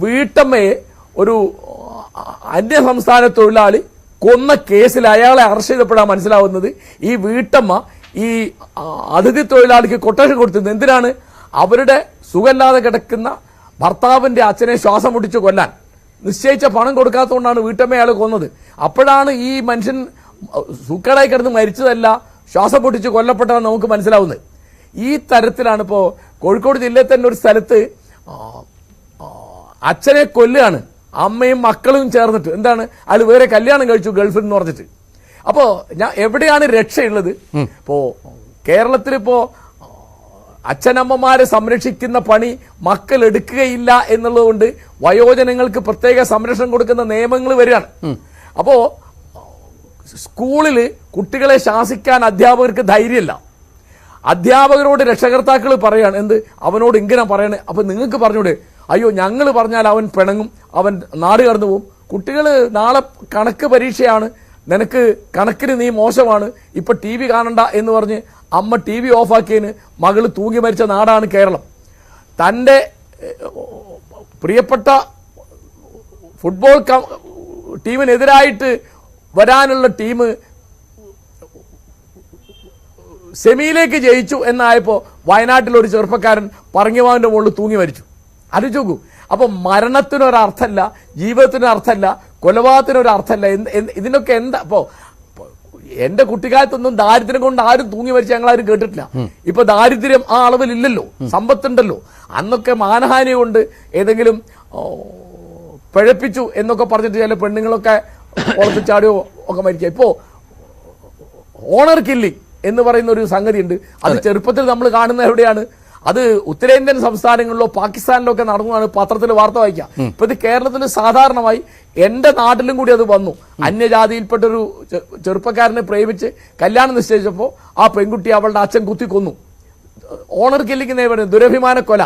വീട്ടമ്മയെ ഒരു അന്യസംസ്ഥാന തൊഴിലാളി കൊന്ന കേസിൽ അയാളെ അറസ്റ്റ് ചെയ്തപ്പോഴാണ് മനസ്സിലാവുന്നത് ഈ വീട്ടമ്മ ഈ അതിഥി തൊഴിലാളിക്ക് കൊട്ടേഷൻ കൊടുത്തിരുന്നത് എന്തിനാണ്? അവരുടെ സുഖമില്ലാതെ കിടക്കുന്ന ഭർത്താവിന്റെ അച്ഛനെ ശ്വാസം മുട്ടിച്ച് കൊല്ലാൻ നിശ്ചയിച്ച പണം കൊടുക്കാത്തതുകൊണ്ടാണ് വീട്ടമ്മ അയാൾ കൊന്നത്. അപ്പോഴാണ് ഈ മനുഷ്യൻ സുഖടായി കിടന്ന് മരിച്ചതല്ല, ശ്വാസം പൊട്ടിച്ച് കൊല്ലപ്പെട്ടതാണ് നമുക്ക് മനസ്സിലാവുന്നത്. ഈ തരത്തിലാണ് ഇപ്പോൾ കോഴിക്കോട് ജില്ലയിൽ തന്നെ ഒരു സ്ഥലത്ത് അച്ഛനെ കൊല്ലുകയാണ്, അമ്മയും മക്കളും ചേർന്നിട്ട്. എന്താണ്? അയാൾ വേറെ കല്യാണം കഴിച്ചു ഗൾഫിൽ എന്ന് പറഞ്ഞിട്ട്. അപ്പോ ഞാൻ എവിടെയാണ് രക്ഷയുള്ളത്? ഇപ്പോ കേരളത്തിലിപ്പോ അച്ഛനമ്മമാരെ സംരക്ഷിക്കുന്ന പണി മക്കൾ എടുക്കുകയില്ല എന്നുള്ളതുകൊണ്ട് വയോജനങ്ങൾക്ക് പ്രത്യേക സംരക്ഷണം കൊടുക്കുന്ന നിയമങ്ങൾ വരികയാണ്. അപ്പോ സ്കൂളിൽ കുട്ടികളെ ശാസിക്കാൻ അധ്യാപകർക്ക് ധൈര്യമില്ല. അധ്യാപകരോട് രക്ഷകർത്താക്കൾ പറയാണ്, എന്ത് അവനോട് ഇങ്ങനെ പറയണേ, അപ്പൊ നിങ്ങൾക്ക് പറഞ്ഞൂടെ, അയ്യോ ഞങ്ങൾ പറഞ്ഞാൽ അവൻ പിണങ്ങും, അവൻ നാട് കടന്നു പോകും, കുട്ടികൾ നാളെ കണക്ക് പരീക്ഷയാണ്, നിനക്ക് കണക്കിന് നീ മോശമാണ്, ഇപ്പൊ ടി വി കാണണ്ട എന്ന് പറഞ്ഞ് അമ്മ ടി വി ഓഫാക്കിയതിന് മകള് തൂങ്ങി മരിച്ച നാടാണ് കേരളം. തൻ്റെ പ്രിയപ്പെട്ട ഫുട്ബോൾ ടീമിനെതിരായിട്ട് വരാനുള്ള ടീം സെമിയിലേക്ക് ജയിച്ചു എന്നായപ്പോൾ വയനാട്ടിൽ ഒരു ചെറുപ്പക്കാരൻ പറങ്ങിവാവിന്റെ മുകളിൽ തൂങ്ങി മരിച്ചു. ആലോചിച്ച് നോക്കൂ. അപ്പൊ മരണത്തിനൊരർത്ഥമല്ല, ജീവിതത്തിനൊരർത്ഥമല്ല, കൊലപാതകത്തിനൊരർത്ഥമല്ല. ഇതിനൊക്കെ എന്താ? ഇപ്പോ എന്റെ കുട്ടിക്കാലത്തൊന്നും ദാരിദ്ര്യം കൊണ്ട് ആരും തൂങ്ങി മരിച്ച് ഞങ്ങളാരും കേട്ടിട്ടില്ല. ഇപ്പൊ ദാരിദ്ര്യം ആ അളവിലില്ലല്ലോ, സമ്പത്തുണ്ടല്ലോ. അന്നൊക്കെ മാനഹാനി കൊണ്ട് ഏതെങ്കിലും പിഴപ്പിച്ചു എന്നൊക്കെ പറഞ്ഞിട്ട് ചില പെണ്ണുങ്ങളൊക്കെ കുളത്തിൽ ചാടിയോ ഒക്കെ മരിക്കുക. ഇപ്പോ ഓണർ കില്ലിംഗ് എന്ന് പറയുന്ന ഒരു സംഗതി ഉണ്ട്. അത് ചെറുപ്പത്തിൽ നമ്മൾ കാണുന്ന എവിടെയാണ്? അത് ഉത്തരേന്ത്യൻ സംസ്ഥാനങ്ങളിലോ പാകിസ്ഥാനിലോ ഒക്കെ നടന്നതാണ് പത്രത്തിൽ വാർത്ത വായിക്കാം. ഇപ്പൊ ഇത് കേരളത്തിൽ സാധാരണമായി എന്റെ നാട്ടിലും കൂടി അത് വന്നു. അന്യജാതിയിൽപ്പെട്ടൊരു ചെറുപ്പക്കാരനെ പ്രേമിച്ച് കല്യാണം നിശ്ചയിച്ചപ്പോൾ ആ പെൺകുട്ടി അവളുടെ അച്ഛൻ കുത്തി കൊന്നു. ഓണർ കില്ലിംഗ് എന്ന് പറയുന്നത് ദുരഭിമാന കൊല.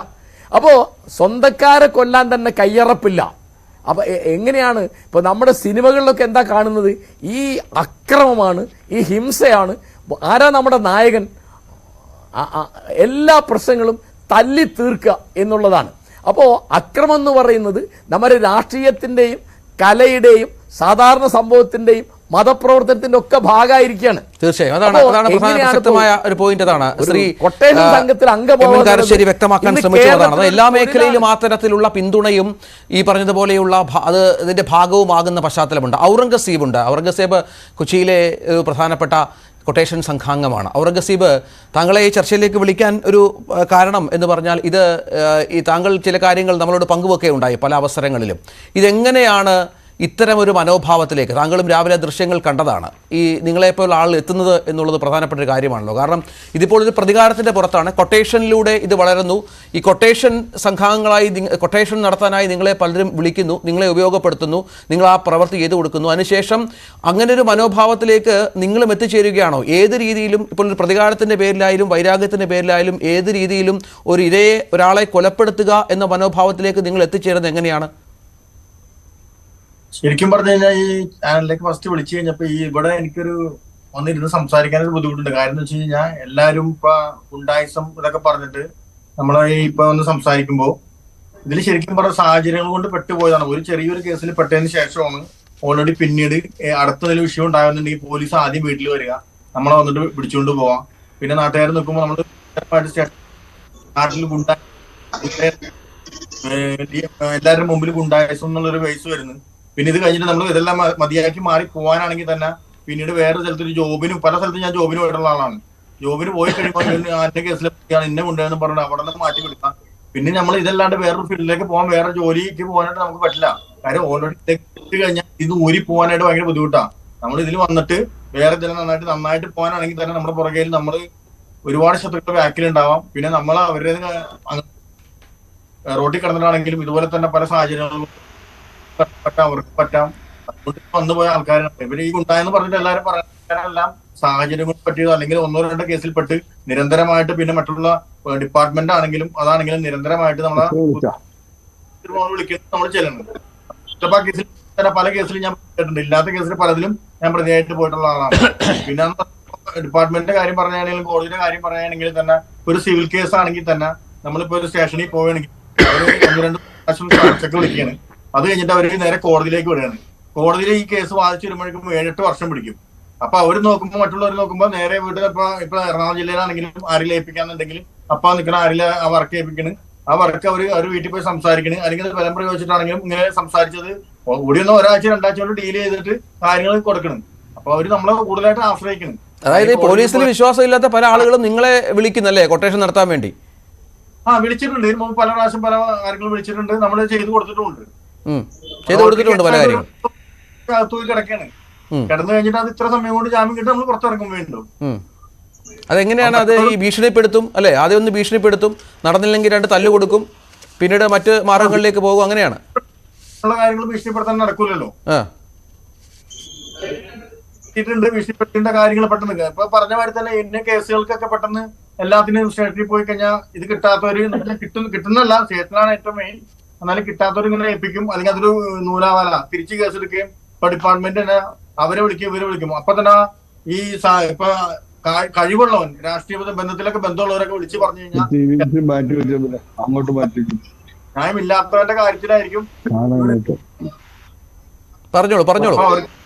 അപ്പോ സ്വന്തക്കാരെ കൊല്ലാൻ തന്നെ കയ്യറപ്പില്ല. അപ്പൊ എങ്ങനെയാണ് ഇപ്പൊ നമ്മുടെ സിനിമകളിലൊക്കെ എന്താ കാണുന്നത്? ഈ അക്രമമാണ്, ഈ ഹിംസയാണ്. ആരാ നമ്മുടെ നായകൻ? എല്ലാ പ്രശ്നങ്ങളും തല്ലി തീർക്കുക എന്നുള്ളതാണ്. അപ്പോ അക്രമം എന്ന് പറയുന്നത് നമ്മുടെ രാഷ്ട്രീയത്തിന്റെയും കലയുടെയും സാധാരണ സംഭവത്തിന്റെയും മതപ്രവർത്തനത്തിന്റെ ഒക്കെ ഭാഗമായിരിക്കുകയാണ്. തീർച്ചയായും അതാണ് പ്രധാനമായ ഒരു പോയിന്റ്. അതാണ് ശ്രീ കൊട്ടേഷൻ സംഘത്തിൽ അംഗമാകാരശ്ശേരി വ്യക്തമാക്കാൻ ശ്രമിച്ചതാണ്. എല്ലാ മേഖലയിലും ആ തരത്തിലുള്ള പിന്തുണയും ഈ പറഞ്ഞതുപോലെയുള്ള അത് ഇതിന്റെ ഭാഗവുമാകുന്ന പശ്ചാത്തലമുണ്ട്. ഔറംഗസേബ് കൊച്ചിയിലെ പ്രധാനപ്പെട്ട കൊട്ടേഷൻ സംഘാംഗമാണ്. ഔറംഗസീബ്, താങ്കളെ ഈ ചർച്ചയിലേക്ക് വിളിക്കാൻ ഒരു കാരണം എന്ന് പറഞ്ഞാൽ ഈ താങ്കൾ ചില കാര്യങ്ങൾ നമ്മളോട് പങ്കുവെക്കുകയുണ്ടായി പല അവസരങ്ങളിലും. ഇതെങ്ങനെയാണ് ഇത്തരം ഒരു മനോഭാവത്തിലേക്ക്? താങ്കളും രാവിലെ ദൃശ്യങ്ങൾ കണ്ടതാണ്. ഈ നിങ്ങളെപ്പോലുള്ള ആൾ എത്തുന്നത് എന്നുള്ളത് പ്രധാനപ്പെട്ട ഒരു കാര്യമാണല്ലോ. കാരണം ഇതിപ്പോൾ ഒരു പ്രതികാരത്തിൻ്റെ പുറത്താണ്. കൊട്ടേഷനിലൂടെ ഇത് വളരുന്നു. ഈ കൊട്ടേഷൻ സംഘാംഗങ്ങളായി കൊട്ടേഷൻ നടത്താനായി നിങ്ങളെ പലരും വിളിക്കുന്നു, നിങ്ങളെ ഉപയോഗപ്പെടുത്തുന്നു, നിങ്ങൾ ആ പ്രവൃത്തി ചെയ്തു കൊടുക്കുന്നു. അതിനുശേഷം അങ്ങനെ ഒരു മനോഭാവത്തിലേക്ക് നിങ്ങളും എത്തിച്ചേരുകയാണോ? ഏത് രീതിയിലും ഇപ്പോൾ ഒരു പ്രതികാരത്തിൻ്റെ പേരിലായാലും വൈരാഗ്യത്തിൻ്റെ പേരിലായാലും ഏത് രീതിയിലും ഒരു ഇരയെ, ഒരാളെ കൊലപ്പെടുത്തുക എന്ന മനോഭാവത്തിലേക്ക് നിങ്ങൾ എത്തിച്ചേരുന്നത് എങ്ങനെയാണ്? ശരിക്കും പറഞ്ഞു കഴിഞ്ഞാൽ ഈ ചാനലിലേക്ക് ഫസ്റ്റ് വിളിച്ചു കഴിഞ്ഞപ്പോ ഇവിടെ എനിക്കൊരു വന്നിരുന്ന് സംസാരിക്കാനൊരു ബുദ്ധിമുട്ടുണ്ട്. കാര്യം എന്ന് വെച്ച് കഴിഞ്ഞാൽ എല്ലാവരും ഇപ്പൊ ഗുണ്ടായിസം ഇതൊക്കെ പറഞ്ഞിട്ട് നമ്മളെ ഇപ്പൊ ഒന്ന് സംസാരിക്കുമ്പോ ഇതിൽ ശരിക്കും പറഞ്ഞ സാഹചര്യങ്ങൾ കൊണ്ട് പെട്ടുപോയതാണ്. ഒരു ചെറിയൊരു കേസിൽ പെട്ടതിന് ശേഷമാണ് ഓൾറെഡി പിന്നീട് അടുത്ത നില വിഷയം ഉണ്ടാകുന്നുണ്ടെങ്കിൽ പോലീസ് ആദ്യം വീട്ടിൽ വരിക, നമ്മളെ വന്നിട്ട് പിടിച്ചുകൊണ്ട് പോവാം. പിന്നെ നാട്ടുകാർ നിൽക്കുമ്പോൾ നമ്മൾ നാട്ടിൽ എല്ലാവരുടെ മുമ്പിൽ ഗുണ്ടായിസം എന്നുള്ളൊരു വയസ്സ് വരുന്നു. പിന്നെ ഇത് കഴിഞ്ഞിട്ട് നമ്മൾ ഇതെല്ലാം മതിയാക്കി മാറി പോകാനാണെങ്കിൽ തന്നെ പിന്നീട് വേറെ സ്ഥലത്തൊരു ജോബിനും, പല സ്ഥലത്തും ഞാൻ ജോബിന് പോയിട്ടുള്ള ആളാണ്. ജോബിന് പോയി കഴിയുമ്പോൾ എന്റെ കേസിലാണ് എന്നെ കൊണ്ടുവന്ന് പറഞ്ഞത് അവിടെ നിന്ന് മാറ്റി കൊടുക്കാം. പിന്നെ നമ്മൾ ഇതല്ലാണ്ട് വേറൊരു ഫീൽഡിലേക്ക് പോകാൻ, വേറെ ജോലിക്ക് പോകാനായിട്ട് നമുക്ക് പറ്റില്ല. കാര്യം ഓൾറെഡി കഴിഞ്ഞാൽ ഇത് ഊരി പോകാനായിട്ട് ഭയങ്കര ബുദ്ധിമുട്ടാണ്. നമ്മൾ ഇതിൽ വന്നിട്ട് വേറെ ചില നന്നായിട്ട് പോകാനാണെങ്കിൽ തന്നെ നമ്മുടെ പുറകെ നമ്മൾ ഒരുപാട് ശത്രുക്കൾ ബാക്കിലുണ്ടാവാം. പിന്നെ നമ്മൾ അവരുടെ റോട്ടിൽ കിടന്നിട്ടാണെങ്കിലും ഇതുപോലെ തന്നെ പല സാഹചര്യങ്ങളും അവർക്ക് പറ്റാം. അതുകൊണ്ട് വന്നുപോയ ആൾക്കാരാണ് ഇവര്. ഈ ഗുണ്ടായെന്ന് പറഞ്ഞിട്ട് എല്ലാവരും പറയാനെല്ലാം സാഹചര്യങ്ങൾ പറ്റിയത് അല്ലെങ്കിൽ ഒന്നോ രണ്ടോ കേസിൽ പെട്ട് നിരന്തരമായിട്ട് പിന്നെ മറ്റുള്ള ഡിപ്പാർട്ട്മെന്റ് ആണെങ്കിലും അതാണെങ്കിലും നിരന്തരമായിട്ട് നമ്മളെ വിളിക്കുന്നത് നമ്മൾ ചെല്ലുന്നത്. ഇഷ്ടപ്പാ കേസിൽ പല കേസിലും ഞാൻ പോയിട്ടുണ്ട്. ഇല്ലാത്ത കേസിൽ പലതിലും ഞാൻ പ്രതിയായിട്ട് പോയിട്ടുള്ള ആളാണ്. പിന്നെ ഡിപ്പാർട്ട്മെന്റിന്റെ കാര്യം പറയുകയാണെങ്കിലും കോടതിയുടെ കാര്യം പറയുകയാണെങ്കിൽ തന്നെ ഒരു സിവിൽ കേസ് ആണെങ്കിൽ തന്നെ നമ്മളിപ്പോ ഒരു സ്റ്റേഷനിൽ പോവുകയാണെങ്കിൽ ഒരു 1-2 പ്രാവശ്യം ചർച്ചയ്ക്ക് വിളിക്കുകയാണ്. അത് കഴിഞ്ഞിട്ട് അവർ നേരെ കോടതിയിലേക്ക് വിടുകയാണ്. കോടതിയിൽ ഈ കേസ് വാദിച്ചു വരുമ്പോഴേക്കും 7-8 വർഷം പിടിക്കും. അപ്പൊ അവർ നോക്കുമ്പോൾ, മറ്റുള്ളവർ നോക്കുമ്പോൾ നേരെ വീട്ടിൽ ഇപ്പൊ എറണാകുളം ജില്ലയിലാണെങ്കിലും ആരെങ്കിലും ഏൽപ്പിക്കാന്നുണ്ടെങ്കിലും അപ്പൊ നിൽക്കണ ആരെങ്കിലും ആ വർക്ക് ഏൽപ്പിക്കണ്, ആ വർക്ക് അവർ വീട്ടിൽ പോയി സംസാരിക്കണ്. അല്ലെങ്കിൽ ബലം പ്രയോഗിച്ചിട്ടാണെങ്കിലും ഇങ്ങനെ സംസാരിച്ചത് കൂടിയൊന്ന് ഒരാഴ്ച 2 ആഴ്ച കൊണ്ട് ഡീൽ ചെയ്തിട്ട് കാര്യങ്ങൾ കൊടുക്കണം. അപ്പൊ അവർ നമ്മളെ കൂടുതലായിട്ട് ആശ്രയിക്കണം. അതായത് പോലീസിൽ വിശ്വാസമില്ലാത്ത പല ആളുകളും നിങ്ങളെ വിളിക്കുന്നല്ലേ കൊട്ടേഷൻ നടത്താൻ വേണ്ടി? വിളിച്ചിട്ടുണ്ട്. ഇതിന് മുമ്പ് പല പ്രാവശ്യം പല കാര്യങ്ങളും വിളിച്ചിട്ടുണ്ട്. നമ്മൾ ചെയ്തു കൊടുത്തിട്ടുണ്ട്. പല കാര്യങ്ങളും അകത്തുപോയി കിടക്കാണ്. കിടന്നു കഴിഞ്ഞിട്ട് അത് ഇത്ര സമയം കൊണ്ട് ജാമ്യം കിട്ടി നമ്മൾ പുറത്തിറക്കും വീണ്ടും. അതെങ്ങനെയാണ്? അത് ഈ ഭീഷണിപ്പെടുത്തും അല്ലെ? ആദ്യം ഒന്ന് ഭീഷണിപ്പെടുത്തും, നടന്നില്ലെങ്കിൽ 2 തല്ല് കൊടുക്കും, പിന്നീട് മറ്റ് മാർഗങ്ങളിലേക്ക് പോകും. അങ്ങനെയാണ് ഉള്ള കാര്യങ്ങൾ. ഭീഷണിപ്പെടുത്താൻ നടക്കൂലല്ലോ. ഭീഷണിപ്പെടുത്തേണ്ട കാര്യങ്ങൾ പെട്ടെന്ന് ഇപ്പൊ പറഞ്ഞ മാതിരി തന്നെ ഇന്ന കേസുകൾക്കൊക്കെ പെട്ടെന്ന് എല്ലാത്തിനും സ്റ്റേഷനിൽ പോയി കഴിഞ്ഞാൽ ഇത് കിട്ടാത്തവര് കിട്ടുന്നല്ല, സ്റ്റേഷനാണ് ഏറ്റവും മെയിൻ. എന്നാലും കിട്ടാത്തവർ ഇങ്ങനെ ഏൽപ്പിക്കും. അല്ലെങ്കിൽ അതൊരു നൂലാവാല തിരിച്ച് കേസെടുക്കുകയും ഇപ്പൊ ഡിപ്പാർട്ട്മെന്റ് തന്നെ അവരെ വിളിക്കും, ഇവരെ വിളിക്കും. അപ്പൊ തന്നെ ഈ ഇപ്പൊ കഴിവുള്ളവൻ, രാഷ്ട്രീയ ബന്ധത്തിലൊക്കെ ബന്ധമുള്ളവരൊക്കെ വിളിച്ച് പറഞ്ഞു കഴിഞ്ഞാൽ ന്യായമില്ലാത്തവന്റെ കാര്യത്തിലായിരിക്കും പറഞ്ഞോളൂ.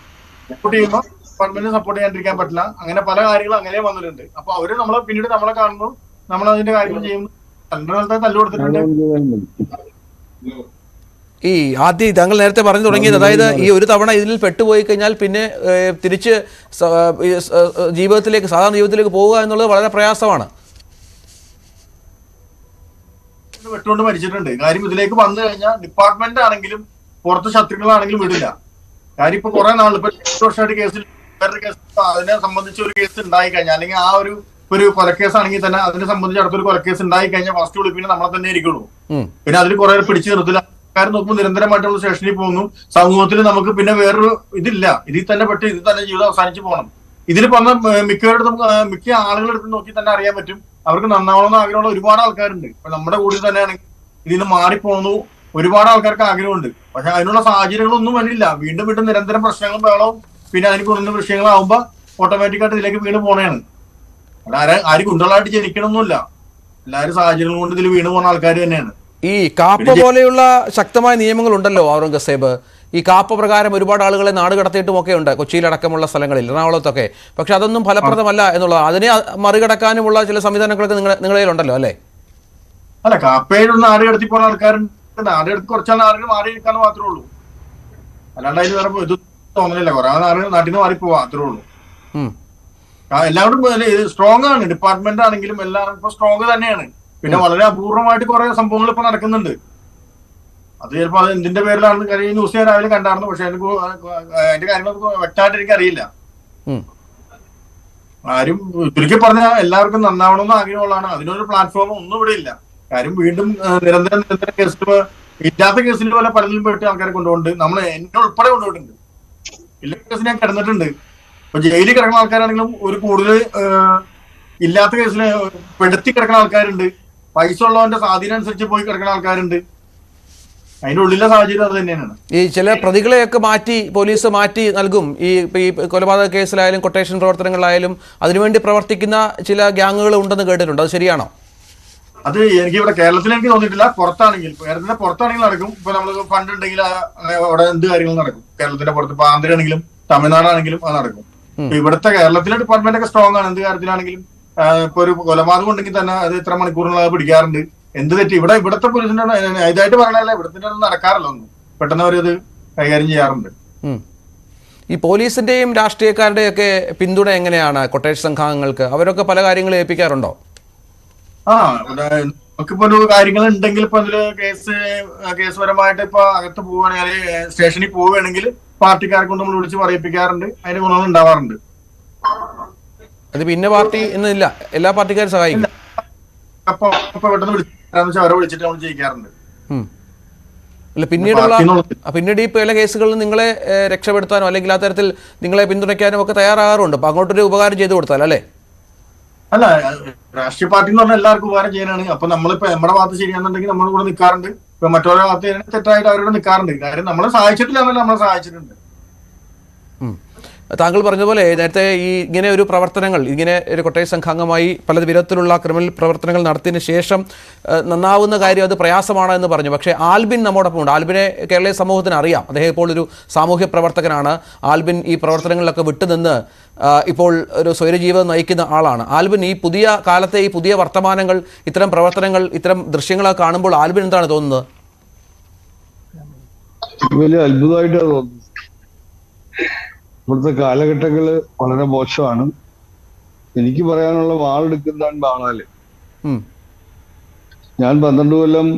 സപ്പോർട്ട് ചെയ്യുമ്പോൾ ഡിപ്പാർട്ട്മെന്റിന് സപ്പോർട്ട് ചെയ്യാണ്ടിരിക്കാൻ പറ്റില്ല. അങ്ങനെ പല കാര്യങ്ങളും അങ്ങനെ വന്നിട്ടുണ്ട്. അപ്പൊ അവര് നമ്മളെ പിന്നീട് നമ്മളെ കാണുമ്പോൾ നമ്മൾ അതിന്റെ കാര്യങ്ങൾ ചെയ്യുന്നു. തല്ലു കൊടുത്തിട്ടുണ്ട്. ഈ ആദ്യം താങ്കൾ നേരത്തെ പറഞ്ഞു തുടങ്ങിയത്, അതായത് ഈ ഒരു തവണ ഇതിൽ പെട്ടുപോയി കഴിഞ്ഞാൽ പിന്നെ തിരിച്ച് ജീവിതത്തിലേക്ക്, സാധാരണ ജീവിതത്തിലേക്ക് പോവുക എന്നുള്ളത് വളരെ പ്രയാസമാണ്. വെട്ടുകൊണ്ട് മരിച്ചിട്ടുണ്ട്. കാര്യം ഇതിലേക്ക് വന്നു കഴിഞ്ഞാൽ ഡിപ്പാർട്ട്മെന്റ് ആണെങ്കിലും പുറത്ത് ശത്രുക്കളാണെങ്കിലും വിടില്ല. കാര്യം ഇപ്പൊ കുറെ നാൾ, ഇപ്പൊ 2 വർഷമായിട്ട് കേസിൽ വേറൊരു കേസ്, അതിനെ സംബന്ധിച്ച് ഒരു കേസ് ഉണ്ടായി കഴിഞ്ഞാൽ, അല്ലെങ്കിൽ ആ ഒരു കൊലക്കേസ് ആണെങ്കിൽ തന്നെ അതിനെ സംബന്ധിച്ച് അടുത്തൊരു കൊലക്കേസ് ഉണ്ടായി കഴിഞ്ഞാൽ ഫസ്റ്റ് വിളിപ്പിന് നമ്മളെ തന്നെ ഇരിക്കുള്ളൂ. പിന്നെ അതിൽ കുറെ പിടിച്ചു നിർത്തില്ല. ആൾക്കാർ നോക്കുമ്പോൾ നിരന്തരമായിട്ടുള്ള സ്റ്റേഷനിൽ പോകുന്നു. സമൂഹത്തിൽ നമുക്ക് പിന്നെ വേറൊരു ഇതില്ല. ഇതിൽ തന്നെ പെട്ട് ഇതിൽ തന്നെ ജീവിതം അവസാനിച്ച് പോകണം. ഇതിൽ പറഞ്ഞ മിക്ക ആളുകളെടുത്ത് നോക്കി തന്നെ അറിയാൻ പറ്റും. അവർക്ക് നന്നാവണമെന്ന് ആഗ്രഹമുള്ള ഒരുപാട് ആൾക്കാരുണ്ട്. ഇപ്പൊ നമ്മുടെ കൂടെ തന്നെയാണെങ്കിൽ ഇതിൽ നിന്ന് മാറിപ്പോകുന്നു ഒരുപാട് ആൾക്കാർക്ക് ആഗ്രഹമുണ്ട്. പക്ഷെ അതിനുള്ള സാഹചര്യങ്ങളൊന്നും വന്നില്ല. വീണ്ടും വീണ്ടും നിരന്തരം പ്രശ്നങ്ങളും ബഹളവും പിന്നെ അതിന് കൂടുതൽ വിഷയങ്ങളാവുമ്പോ ഓട്ടോമാറ്റിക്കായിട്ട് ഇതിലേക്ക് വീണ് പോണേണ്. ആരും ഗുണ്ടകളായിട്ട് ജനിക്കണമെന്നില്ല. എല്ലാവരും സാഹചര്യങ്ങൾ കൊണ്ട് ഇതിൽ വീണ് പോകുന്ന ആൾക്കാർ തന്നെയാണ്. ഈ കാപ്പ പോലെയുള്ള ശക്തമായ നിയമങ്ങളുണ്ടല്ലോ ഔറംഗസേബ്. ഈ കാപ്പ പ്രകാരം ഒരുപാട് ആളുകളെ നാട് കടത്തിയിട്ടുമൊക്കെ ഉണ്ട്, കൊച്ചിയിലടക്കമുള്ള സ്ഥലങ്ങളിൽ, എറണാകുളത്തൊക്കെ. പക്ഷെ അതൊന്നും ഫലപ്രദമല്ല എന്നുള്ളത്. അതിനെ മറികടക്കാനുമുള്ള ചില സംവിധാനങ്ങളൊക്കെ നിങ്ങളുടെ ഉണ്ടല്ലോ അല്ലേ? അല്ല, കാപ്പയിൽ നാട് കടത്തി പോകുന്ന ആൾക്കാരുണ്ട്. നാട് കടത്തി കുറച്ചാൽ നാടിന് മാറി നിൽക്കാന്ന് മാത്രമേ ഉള്ളൂ. അല്ലാണ്ട് അതിന് വേറെ ഇത് തോന്നലില്ല. കുറെ നാട്ടിൽ നിന്ന് മാറിപ്പോവാ, അത്രേ ഉള്ളൂ. എല്ലാവരും സ്ട്രോങ് ആണ്. ഡിപ്പാർട്ട്മെന്റ് ആണെങ്കിലും എല്ലാവരും ഇപ്പൊ സ്ട്രോങ് തന്നെയാണ്. പിന്നെ വളരെ അപൂർവമായിട്ട് കുറെ സംഭവങ്ങൾ ഇപ്പൊ നടക്കുന്നുണ്ട്. അത് ചിലപ്പോൾ അത് എന്തിന്റെ പേരിലാണെന്ന് കാര്യം ന്യൂസ് ഞാൻ രാവിലെ കണ്ടായിരുന്നു. പക്ഷെ അതിന്റെ കാര്യങ്ങൾ വ്യക്തമായിട്ട് എനിക്ക് അറിയില്ല. ആരും ചുരുക്കി പറഞ്ഞാൽ എല്ലാവർക്കും നന്നാവണമെന്ന് ആഗ്രഹമുള്ളതാണ്. അതിനൊരു പ്ലാറ്റ്ഫോം ഒന്നും ഇവിടെ ഇല്ല. കാര്യം വീണ്ടും നിരന്തരം കേസിൽ ഇല്ലാത്ത കേസിൽ പോലെ പലതിലും പോയിട്ട് ആൾക്കാരെ കൊണ്ടുപോകുന്നുണ്ട്. നമ്മൾ എന്നെ ഉൾപ്പെടെ കൊണ്ടുപോയിട്ടുണ്ട്. ഇല്ല കേസിൽ ഞാൻ കിടന്നിട്ടുണ്ട്. ഇപ്പൊ ജയിലിൽ കിടക്കുന്ന ആൾക്കാരാണെങ്കിലും ഒരു കൂടുതൽ ഇല്ലാത്ത കേസിൽ പെടുത്തി കിടക്കുന്ന ആൾക്കാരുണ്ട്. പൈസ ഉള്ളവന്റെ സ്വാധീനം അനുസരിച്ച് പോയി കിടക്കുന്ന ആൾക്കാരുണ്ട്. അതിന്റെ ഉള്ളിലെ സാഹചര്യം അത് തന്നെയാണ്. ഈ ചില പ്രതികളെയൊക്കെ മാറ്റി പോലീസ് മാറ്റി നൽകും. ഈ കൊലപാതക കേസിലായാലും കൊട്ടേഷൻ പ്രവർത്തനങ്ങളിലായാലും അതിനുവേണ്ടി പ്രവർത്തിക്കുന്ന ചില ഗ്യാങ്ങുകൾ ഉണ്ടെന്ന് കേട്ടിട്ടുണ്ട്. അത് ശരിയാണോ? അത് എനിക്ക് ഇവിടെ കേരളത്തിൽ എനിക്ക് തോന്നിയിട്ടില്ല. പുറത്താണെങ്കിൽ കേരളത്തിന്റെ പുറത്താണെങ്കിൽ നടക്കും. ഇപ്പൊ നമ്മൾ ഫണ്ട് ഉണ്ടെങ്കിൽ അവിടെ എന്ത് കാര്യങ്ങളും നടക്കും. കേരളത്തിന്റെ പുറത്ത് ഇപ്പൊ ആന്ധ്രയാണെങ്കിലും തമിഴ്നാടാണെങ്കിലും അത് നടക്കും. ഇവിടുത്തെ കേരളത്തിലെ ഡിപ്പാർട്ട്മെന്റ് ഒക്കെ സ്ട്രോങ് ആണ്. എന്ത് കാര്യത്തിലാണെങ്കിലും ഇപ്പൊ ഒരു കൊലപാതകം ഉണ്ടെങ്കിൽ തന്നെ അത് ഇത്ര മണിക്കൂറിനുള്ളത് പിടിക്കാറുണ്ട്. എന്ത് തെറ്റി ഇവിടുത്തെ പോലീസിന്റെ ഇതായിട്ട് പറയണല്ല, ഇവിടുത്തെ നടക്കാറില്ല ഒന്നും. പെട്ടെന്ന് അവരത് കൈകാര്യം ചെയ്യാറുണ്ട്. ഈ പോലീസിന്റെയും രാഷ്ട്രീയക്കാരുടെയും ഒക്കെ പിന്തുണ എങ്ങനെയാണ് കൊട്ടേഷൻ സംഘങ്ങൾക്ക്? അവരൊക്കെ പല കാര്യങ്ങളും ഏൽപ്പിക്കാറുണ്ടോ? നമുക്കിപ്പോ ഒരു കാര്യങ്ങൾ ഉണ്ടെങ്കിൽ ഇപ്പൊ അതില് കേസുപരമായിട്ട് ഇപ്പൊ അകത്ത് പോവുകയാണെങ്കിൽ സ്റ്റേഷനിൽ പോവുകയാണെങ്കിൽ പാർട്ടിക്കാരെ കൊണ്ട് നമ്മൾ വിളിച്ച് പറയിപ്പിക്കാറുണ്ട്. അതിന്റെ ഗുണങ്ങൾ ഉണ്ടാവാറുണ്ട്. അത് പിന്നെ പാർട്ടി എന്നില്ല, എല്ലാ പാർട്ടിക്കാരും സഹായിക്കും. അപ്പൊ പെട്ടെന്ന് വിളിച്ചാൽ അവരെ വിളിച്ചിട്ട് നമ്മൾ ചെയ്യിക്കാറുണ്ട്. അല്ല പിന്നീട് ഈ പല കേസുകളിൽ നിങ്ങളെ രക്ഷപ്പെടുത്താനോ അല്ലെങ്കിൽ ആ തരത്തിൽ നിങ്ങളെ പിന്തുണയ്ക്കാനും ഒക്കെ തയ്യാറാകാറുണ്ട്. അപ്പൊ അങ്ങോട്ടൊരു ഉപകാരം ചെയ്തു കൊടുത്താൽ അല്ലേ? അല്ല, രാഷ്ട്രീയ പാർട്ടി എന്ന് പറഞ്ഞാൽ എല്ലാവർക്കും ഉപകാരം ചെയ്യാനാണ്. അപ്പൊ നമ്മളിപ്പോ നമ്മുടെ ഭാഗത്ത് ശരിയാണെന്നുണ്ടെങ്കിൽ നമ്മൾ കൂടെ നിൽക്കാറുണ്ട്. ഇപ്പൊ മറ്റൊരു ഭാഗത്ത് തെറ്റായിട്ട് അവരോട് നിൽക്കാറുണ്ട്. കാര്യം നമ്മളെ സഹായിച്ചിട്ടില്ല എന്നല്ല, നമ്മളെ സഹായിച്ചിട്ടുണ്ട്. താങ്കൾ പറഞ്ഞതുപോലെ നേരത്തെ ഇങ്ങനെ ഒരു പ്രവർത്തനങ്ങൾ, ഇങ്ങനെ ഒരു കൊട്ടേഷൻ സംഘാംഗമായി പല വിധത്തിലുള്ള ക്രിമിനൽ പ്രവർത്തനങ്ങൾ നടത്തിയതിന് ശേഷം നന്നാവുന്ന കാര്യം അത് പ്രയാസമാണ് എന്ന് പറഞ്ഞു. പക്ഷേ ആൽബിൻ നമ്മോടൊപ്പം ഉണ്ട്. ആൽബിനെ കേരളീയ സമൂഹത്തിന് അറിയാം. അദ്ദേഹം ഇപ്പോൾ ഒരു സാമൂഹ്യ പ്രവർത്തകനാണ്. ആൽബിൻ ഈ പ്രവർത്തനങ്ങളിലൊക്കെ വിട്ടുനിന്ന് ഇപ്പോൾ ഒരു സ്വൈരജീവിതം നയിക്കുന്ന ആളാണ്. ആൽബിൻ ഈ പുതിയ കാലത്തെ ഈ പുതിയ വർത്തമാനങ്ങൾ, ഇത്തരം പ്രവർത്തനങ്ങൾ, ഇത്തരം ദൃശ്യങ്ങളൊക്കെ കാണുമ്പോൾ ആൽബിൻ എന്താണ് തോന്നുന്നത്? വലിയ അത്ഭുതമായിട്ടാണ് തോന്നുന്നത്. ഇവിടുത്തെ കാലഘട്ടങ്ങള് വളരെ മോശമാണ്. എനിക്ക് പറയാനുള്ള വാളെടുക്കുന്നതാണ് ബാണാല്. ഞാൻ 12 കൊല്ലം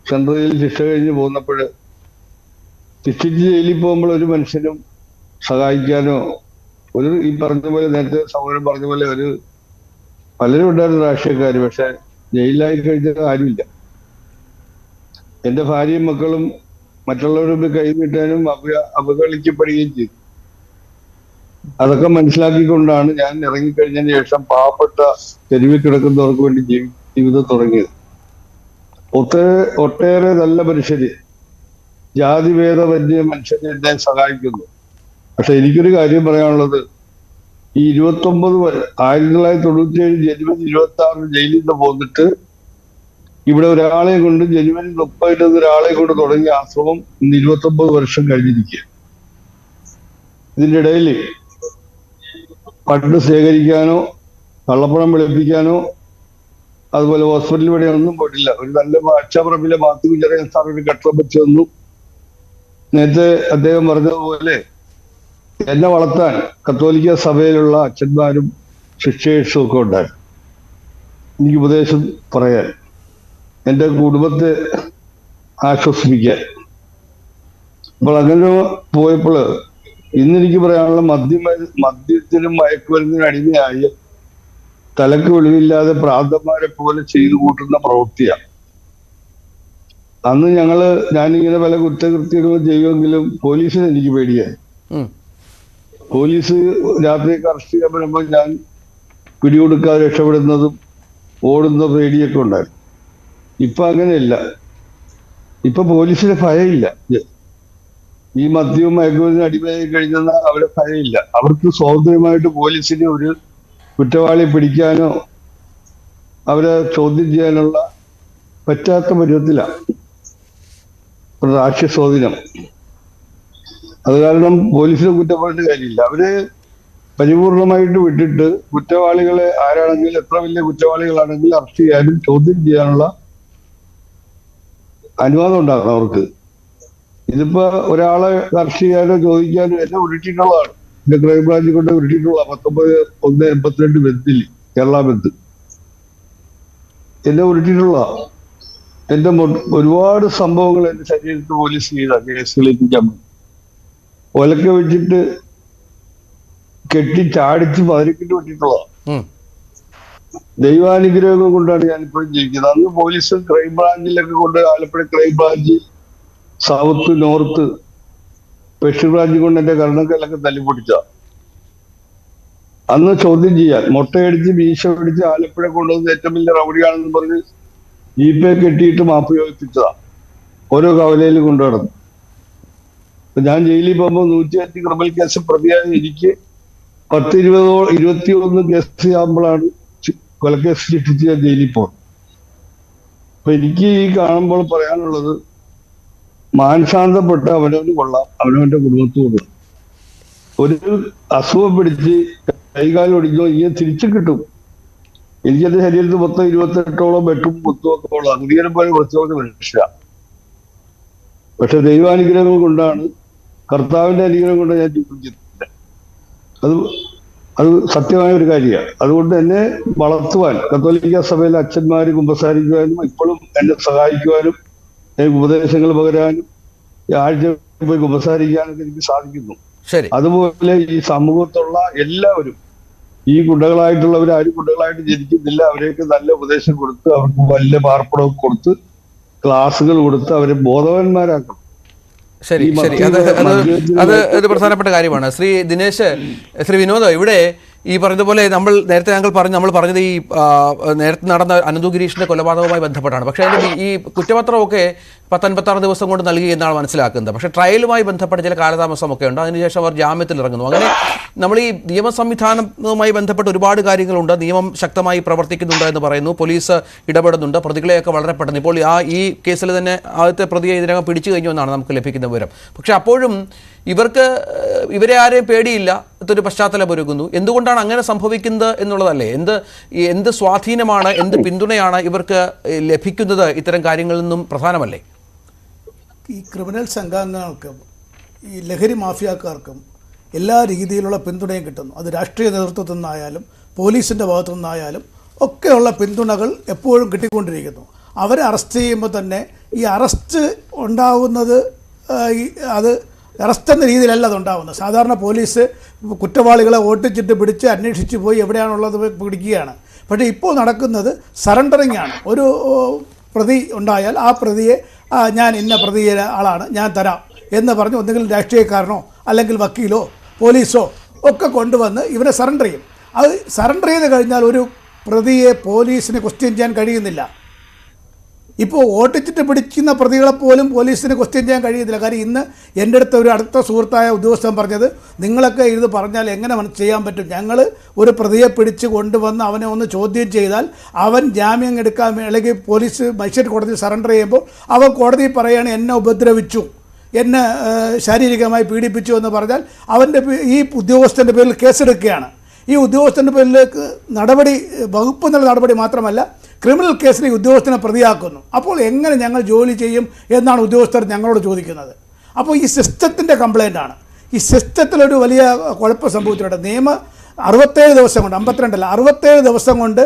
സെൻട്രൽ ജയിലിൽ ശിക്ഷ കഴിഞ്ഞ് പോന്നപ്പോൾ ശിക്ഷിച്ച് ജയിലിൽ പോകുമ്പോൾ ഒരു മനുഷ്യനും സഹായിക്കാനോ ഈ പറഞ്ഞ പോലെ നേരത്തെ സഹോദരൻ പറഞ്ഞ പോലെ പലരും ഉണ്ടായിരുന്നു രാഷ്ട്രീയക്കാര്. പക്ഷെ ജയിലിലായി കഴിഞ്ഞ ആരുമില്ല. എന്റെ ഭാര്യയും മക്കളും മറ്റുള്ളവരുടെ കൈ നീട്ടാനും അവഗണിക്കപ്പെടുകയും ചെയ്തു. അതൊക്കെ മനസ്സിലാക്കിക്കൊണ്ടാണ് ഞാൻ ഇറങ്ങിക്കഴിഞ്ഞതിന് ശേഷം പാവപ്പെട്ട തെരുവിൽ കിടക്കുന്നവർക്ക് വേണ്ടി ജീവിതം തുടങ്ങിയത്. ഒട്ടേറെ നല്ല മനുഷ്യര്, ജാതിഭേദമന്യ മനുഷ്യരെ എന്നെ സഹായിക്കുന്നു. പക്ഷെ എനിക്കൊരു കാര്യം പറയാനുള്ളത്, ഈ 1997 ജനുവരി 26 ജയിലിൽ നിന്ന് പോന്നിട്ട് ഇവിടെ ഒരാളെ കൊണ്ട് ജനുവരി 30 ഒരാളെ കൊണ്ട് തുടങ്ങിയ ആശ്രമം ഇന്ന് 29 വർഷം കഴിഞ്ഞിരിക്കുക. ഇതിൻ്റെ ഇടയിൽ ഫണ്ട് ശേഖരിക്കാനോ കള്ളപ്പണം വെളുപ്പിക്കാനോ അതുപോലെ ഹോസ്പിറ്റൽ വഴി ഒന്നും പോയിട്ടില്ല. ഒരു നല്ല അക്ഷാപറമ്പിലെ മാത്തുകുഞ്ഞറിയ സാർ ഒരു കെട്ടിടം വെച്ച് വന്നു. നേരത്തെ അദ്ദേഹം പറഞ്ഞതുപോലെ എന്നെ വളർത്താൻ കത്തോലിക്ക സഭയിലുള്ള അച്ഛന്മാരും സിസ്റ്റേഴ്സും ഒക്കെ ഉണ്ടായിരുന്നു. എനിക്ക് ഉപദേശം പറയാൻ, എൻ്റെ കുടുംബത്തെ ആശ്വസിപ്പിക്കാൻ. അപ്പോൾ അങ്ങനെ പോയപ്പോൾ ഇന്നെനിക്ക് പറയാനുള്ള മദ്യത്തിനും മയക്കുമരുന്നിനും അടിമയായി തലക്ക് വെളിവില്ലാതെ പ്രാന്തന്മാരെ പോലെ ചെയ്തു കൂട്ടുന്ന പ്രവൃത്തിയാണ്. അന്ന് ഞാനിങ്ങനെ പല കുറ്റകൃത്യങ്ങളും ചെയ്യുമെങ്കിലും പോലീസിന് എനിക്ക് പേടിയായി. പോലീസ് രാത്രിയൊക്കെ അറസ്റ്റ് ചെയ്യാൻ വരുമ്പോൾ ഞാൻ പിടികൊടുക്കാതെ രക്ഷപ്പെടുന്നതും ഓടുന്ന പേടിയൊക്കെ ഉണ്ടായിരുന്നു. ഇപ്പൊ അങ്ങനെയല്ല. ഇപ്പൊ പോലീസിന് ഭയമില്ല. ഈ മദ്യവും മയക്കുമരുന്നിനും അടിമയായി കഴിഞ്ഞാൽ അവരെ ഭയമില്ല. അവർക്ക് സ്വാതന്ത്ര്യമായിട്ട് പോലീസിനെ ഒരു കുറ്റവാളി പിടിക്കാനോ അവരെ ചോദ്യം ചെയ്യാനുള്ള പറ്റാത്ത പരുവത്തിലാണ് രാഷ്ട്രീയ സ്വാധീനം. അത് കാരണം പോലീസിനെ കുറ്റപ്പെടേണ്ട കാര്യമില്ല. അവരെ പരിപൂർണമായിട്ട് വിട്ടിട്ട് കുറ്റവാളികളെ ആരാണെങ്കിലും എത്ര വലിയ കുറ്റവാളികളാണെങ്കിലും അറസ്റ്റ് ചെയ്യാനും ചോദ്യം ചെയ്യാനുള്ള അനുവാദം ഉണ്ടാക്കണം അവർക്ക്. ഇതിപ്പോ ഒരാളെ അറസ്റ്റ് ചെയ്യാനോ ചോദിക്കാനോ എന്നെ ഉരുട്ടിയിട്ടുള്ളതാണ്. എന്റെ ക്രൈംബ്രാഞ്ച് കൊണ്ട് ഉരുട്ടിയിട്ടുള്ള 19/1/82 ബന്ദിൽ കേരള ബന്ദ് എന്നെ ഉരുട്ടിയിട്ടുള്ള. ഒരുപാട് സംഭവങ്ങൾ എന്റെ ശരീരത്തിൽ പോലീസ് ചെയ്ത കേസുകളിലേക്ക് ഒലക്ക വെച്ചിട്ട് കെട്ടി ചാടിച്ച് മതിരിക്കിട്ട് വിട്ടിട്ടുള്ളതാണ്. ദൈവാനുഗ്രഹം കൊണ്ടാണ് ഞാനിപ്പോഴും ജീവിക്കുന്നത്. അന്ന് പോലീസ് ക്രൈംബ്രാഞ്ചിലൊക്കെ കൊണ്ട് Alappuzha crime branch, south, north, special branch കൊണ്ട് എന്റെ കർണക്കല്ലൊക്കെ തല്ലിപ്പൊടിച്ച. അന്ന് ചോദ്യം ചെയ്യാൻ മുട്ടയടിച്ച് മീശ പിടിച്ച് ആലപ്പുഴ കൊണ്ടുവന്ന് ഏറ്റവും വലിയ റൗഡിയാണെന്ന് പറഞ്ഞ് ജീപ്പെ കെട്ടിയിട്ട് മാപ്പ് ചോദിപ്പിച്ചതാ. ഓരോ കവലയിൽ കൊണ്ടുനടന്നു. ഞാൻ ജയിലിൽ പോകുമ്പോൾ 105 ക്രിമിനൽ കേസ് പ്രതിയായ എനിക്ക് 21 കേസ് ആകുമ്പോഴാണ് കൊലക്കേസ് ശിക്ഷിച്ച് ഞാൻ ജയിലിൽ പോകുന്നത്. അപ്പൊ എനിക്ക് ഈ കാണുമ്പോൾ പറയാനുള്ളത്, മാനസാന്തപ്പെട്ട് അവനവന് കൊള്ളാം, അവനവന്റെ കുടുംബത്തിന് കൊള്ളാം. ഒരു അസുഖം പിടിച്ച് കൈകാലം ഒടിഞ്ഞോ ഇങ്ങനെ തിരിച്ചു കിട്ടും. എനിക്കെന്റെ ശരീരത്തിൽ മൊത്തം 28ഓളം വെട്ടും കുത്തും ഒക്കെ ഉള്ള അങ്ങീരം പോലെ കുറച്ചുകൊണ്ട് മനുഷ്യ. പക്ഷെ ദൈവാനുഗ്രഹങ്ങൾ കൊണ്ടാണ്, കർത്താവിന്റെ അനുഗ്രഹം കൊണ്ട് ഞാൻ ജീവിച്ചിട്ടില്ല. അത് സത്യമായ ഒരു കാര്യമാണ്. അതുകൊണ്ട് എന്നെ വളർത്തുവാൻ കത്തോലിക്ക സഭയിലെ അച്ഛന്മാര് കുമ്പസാരിക്കുവാനും ഇപ്പോഴും എന്നെ സഹായിക്കുവാനും എനിക്ക് ഉപദേശങ്ങൾ പകരാനും ആഴ്ച പോയി കുമ്പസാരിക്കാനൊക്കെ എനിക്ക് സാധിക്കുന്നു. അതുപോലെ ഈ സമൂഹത്തുള്ള എല്ലാവരും, ഈ ഗുണ്ടകളായിട്ടുള്ളവർ ആരും ഗുണ്ടകളായിട്ട് ജനിക്കുന്നില്ല. അവരെയൊക്കെ നല്ല ഉപദേശം കൊടുത്ത്, അവർക്ക് വലിയ പാർപ്പിടമൊക്കെ കൊടുത്ത്, ക്ലാസ്സുകൾ കൊടുത്ത് അവരെ ബോധവാന്മാരാക്കണം. ശരി ശരി അത് പ്രധാനപ്പെട്ട കാര്യമാണ്. ശ്രീ ദിനേശ്, ശ്രീ വിനോദ്, ഇവിടെ ഈ പറഞ്ഞതുപോലെ നേരത്തെ നമ്മൾ പറഞ്ഞത് ഈ നേരത്തെ നടന്ന അനന്തു ഗിരീഷിന്റെ കൊലപാതകവുമായി ബന്ധപ്പെട്ടാണ്. പക്ഷേ അതിന്റെ ഈ കുറ്റപത്രമൊക്കെ 56 ദിവസം കൊണ്ട് നൽകി എന്നാണ് മനസ്സിലാക്കുന്നത്. പക്ഷേ ട്രയലുമായി ബന്ധപ്പെട്ട ചില കാലതാമസമൊക്കെ ഉണ്ട്. അതിനുശേഷം അവർ ജാമ്യത്തിൽ ഇറങ്ങുന്നു. അങ്ങനെ നമ്മൾ ഈ നിയമ സംവിധാനവുമായി ബന്ധപ്പെട്ട് ഒരുപാട് കാര്യങ്ങളുണ്ട്. നിയമം ശക്തമായി പ്രവർത്തിക്കുന്നുണ്ട് എന്ന് പറയുന്നു, പോലീസ് ഇടപെടുന്നുണ്ട്, പ്രതികളെയൊക്കെ വളരെ പെട്ടെന്ന്. ഇപ്പോൾ ഈ കേസിൽ തന്നെ ആദ്യത്തെ പ്രതിയെ ഇതിനകം പിടിച്ചു കഴിഞ്ഞു എന്നാണ് നമുക്ക് ലഭിക്കുന്ന വിവരം. പക്ഷെ അപ്പോഴും ഇവരെ ആരെയും പേടിയില്ല എന്നൊരു പശ്ചാത്തലം ഒരുങ്ങുന്നു. എന്തുകൊണ്ടാണ് അങ്ങനെ സംഭവിക്കുന്നത് എന്നുള്ളതല്ലേ? എന്ത് സ്വാധീനമാണ്, എന്ത് പിന്തുണയാണ് ഇവർക്ക് ലഭിക്കുന്നത് ഇത്തരം കാര്യങ്ങളിൽ നിന്നും പ്രധാനമല്ലേ? ഈ ക്രിമിനൽ സംഘാംഗങ്ങൾക്കും ഈ ലഹരി മാഫിയാക്കാർക്കും എല്ലാ രീതിയിലുള്ള പിന്തുണയും കിട്ടുന്നു. അത് രാഷ്ട്രീയ നേതൃത്വത്തിൽ നിന്നായാലും പോലീസിൻ്റെ ഭാഗത്തു നിന്നായാലും ഒക്കെയുള്ള പിന്തുണകൾ എപ്പോഴും കിട്ടിക്കൊണ്ടിരിക്കുന്നു. അവരെ അറസ്റ്റ് ചെയ്യുമ്പോൾ തന്നെ ഈ അറസ്റ്റ് ഉണ്ടാവുന്നത് അത് അറസ്റ്റ് എന്ന രീതിയിലല്ല അതുണ്ടാവുന്നത്. സാധാരണ പോലീസ് കുറ്റവാളികളെ ഓട്ടിച്ചിട്ട് പിടിച്ച് അന്വേഷിച്ച് പോയി എവിടെയാണുള്ളത് പിടിക്കുകയാണ്. പക്ഷേ ഇപ്പോൾ നടക്കുന്നത് സറണ്ടറിങ് ആണ്. ഒരു പ്രതി ഉണ്ടായാൽ ആ പ്രതിയെ ഞാൻ ഇന്ന പ്രതിയുടെ ആളാണ്, ഞാൻ തരാം എന്ന് പറഞ്ഞ് ഒന്നുകിൽ രാഷ്ട്രീയക്കാരനോ അല്ലെങ്കിൽ വക്കീലോ പോലീസോ ഒക്കെ കൊണ്ടുവന്ന് ഇവരെ സറണ്ടർ ചെയ്യും. അത് സറണ്ടർ ചെയ്ത് കഴിഞ്ഞാൽ ഒരു പ്രതിയെ പോലീസിന് ക്വസ്റ്റ്യൻ ചെയ്യാൻ കഴിയുന്നില്ല. ഇപ്പോൾ ഓട്ടിച്ചിട്ട് പിടിക്കുന്ന പ്രതികളെപ്പോലും പോലീസിന് ക്വസ്റ്റ്യൻ ചെയ്യാൻ കഴിയുന്നില്ല. കാര്യം ഇന്ന് എൻ്റെ അടുത്ത് ഒരു അടുത്ത സുഹൃത്തായ ഉദ്യോഗസ്ഥൻ പറഞ്ഞത്, നിങ്ങളൊക്കെ ഇത് പറഞ്ഞാൽ എങ്ങനെ ചെയ്യാൻ പറ്റും? ഞങ്ങൾ ഒരു പ്രതിയെ പിടിച്ച് കൊണ്ടുവന്ന് അവനെ ഒന്ന് ചോദ്യം ചെയ്താൽ അവൻ ജാമ്യം എടുക്കാൻ അല്ലെങ്കിൽ പോലീസ് മജിസ്ട്രേറ്റ് കോടതിയിൽ സറണ്ടർ ചെയ്യുമ്പോൾ അവൻ കോടതിയിൽ പറയുകയാണ് എന്നെ ഉപദ്രവിച്ചു, എന്നെ ശാരീരികമായി പീഡിപ്പിച്ചു എന്ന് പറഞ്ഞാൽ അവൻ്റെ ഈ ഉദ്യോഗസ്ഥൻ്റെ പേരിൽ കേസെടുക്കുകയാണ്. ഈ ഉദ്യോഗസ്ഥൻ്റെ പേരിലേക്ക് വകുപ്പ് എന്നുള്ള നടപടി മാത്രമല്ല, ക്രിമിനൽ കേസിൽ ഉദ്യോഗസ്ഥനെ പ്രതിയാക്കുന്നു. അപ്പോൾ എങ്ങനെ ഞങ്ങൾ ജോലി ചെയ്യും എന്നാണ് ഉദ്യോഗസ്ഥർ ഞങ്ങളോട് ചോദിക്കുന്നത്. അപ്പോൾ ഈ സിസ്റ്റത്തിൻ്റെ കംപ്ലയിൻ്റാണ്. ഈ സിസ്റ്റത്തിലൊരു വലിയ കുഴപ്പം സംഭവിച്ചിട്ടുണ്ട്. 67 ദിവസം കൊണ്ട് 52 അല്ല 67 ദിവസം കൊണ്ട്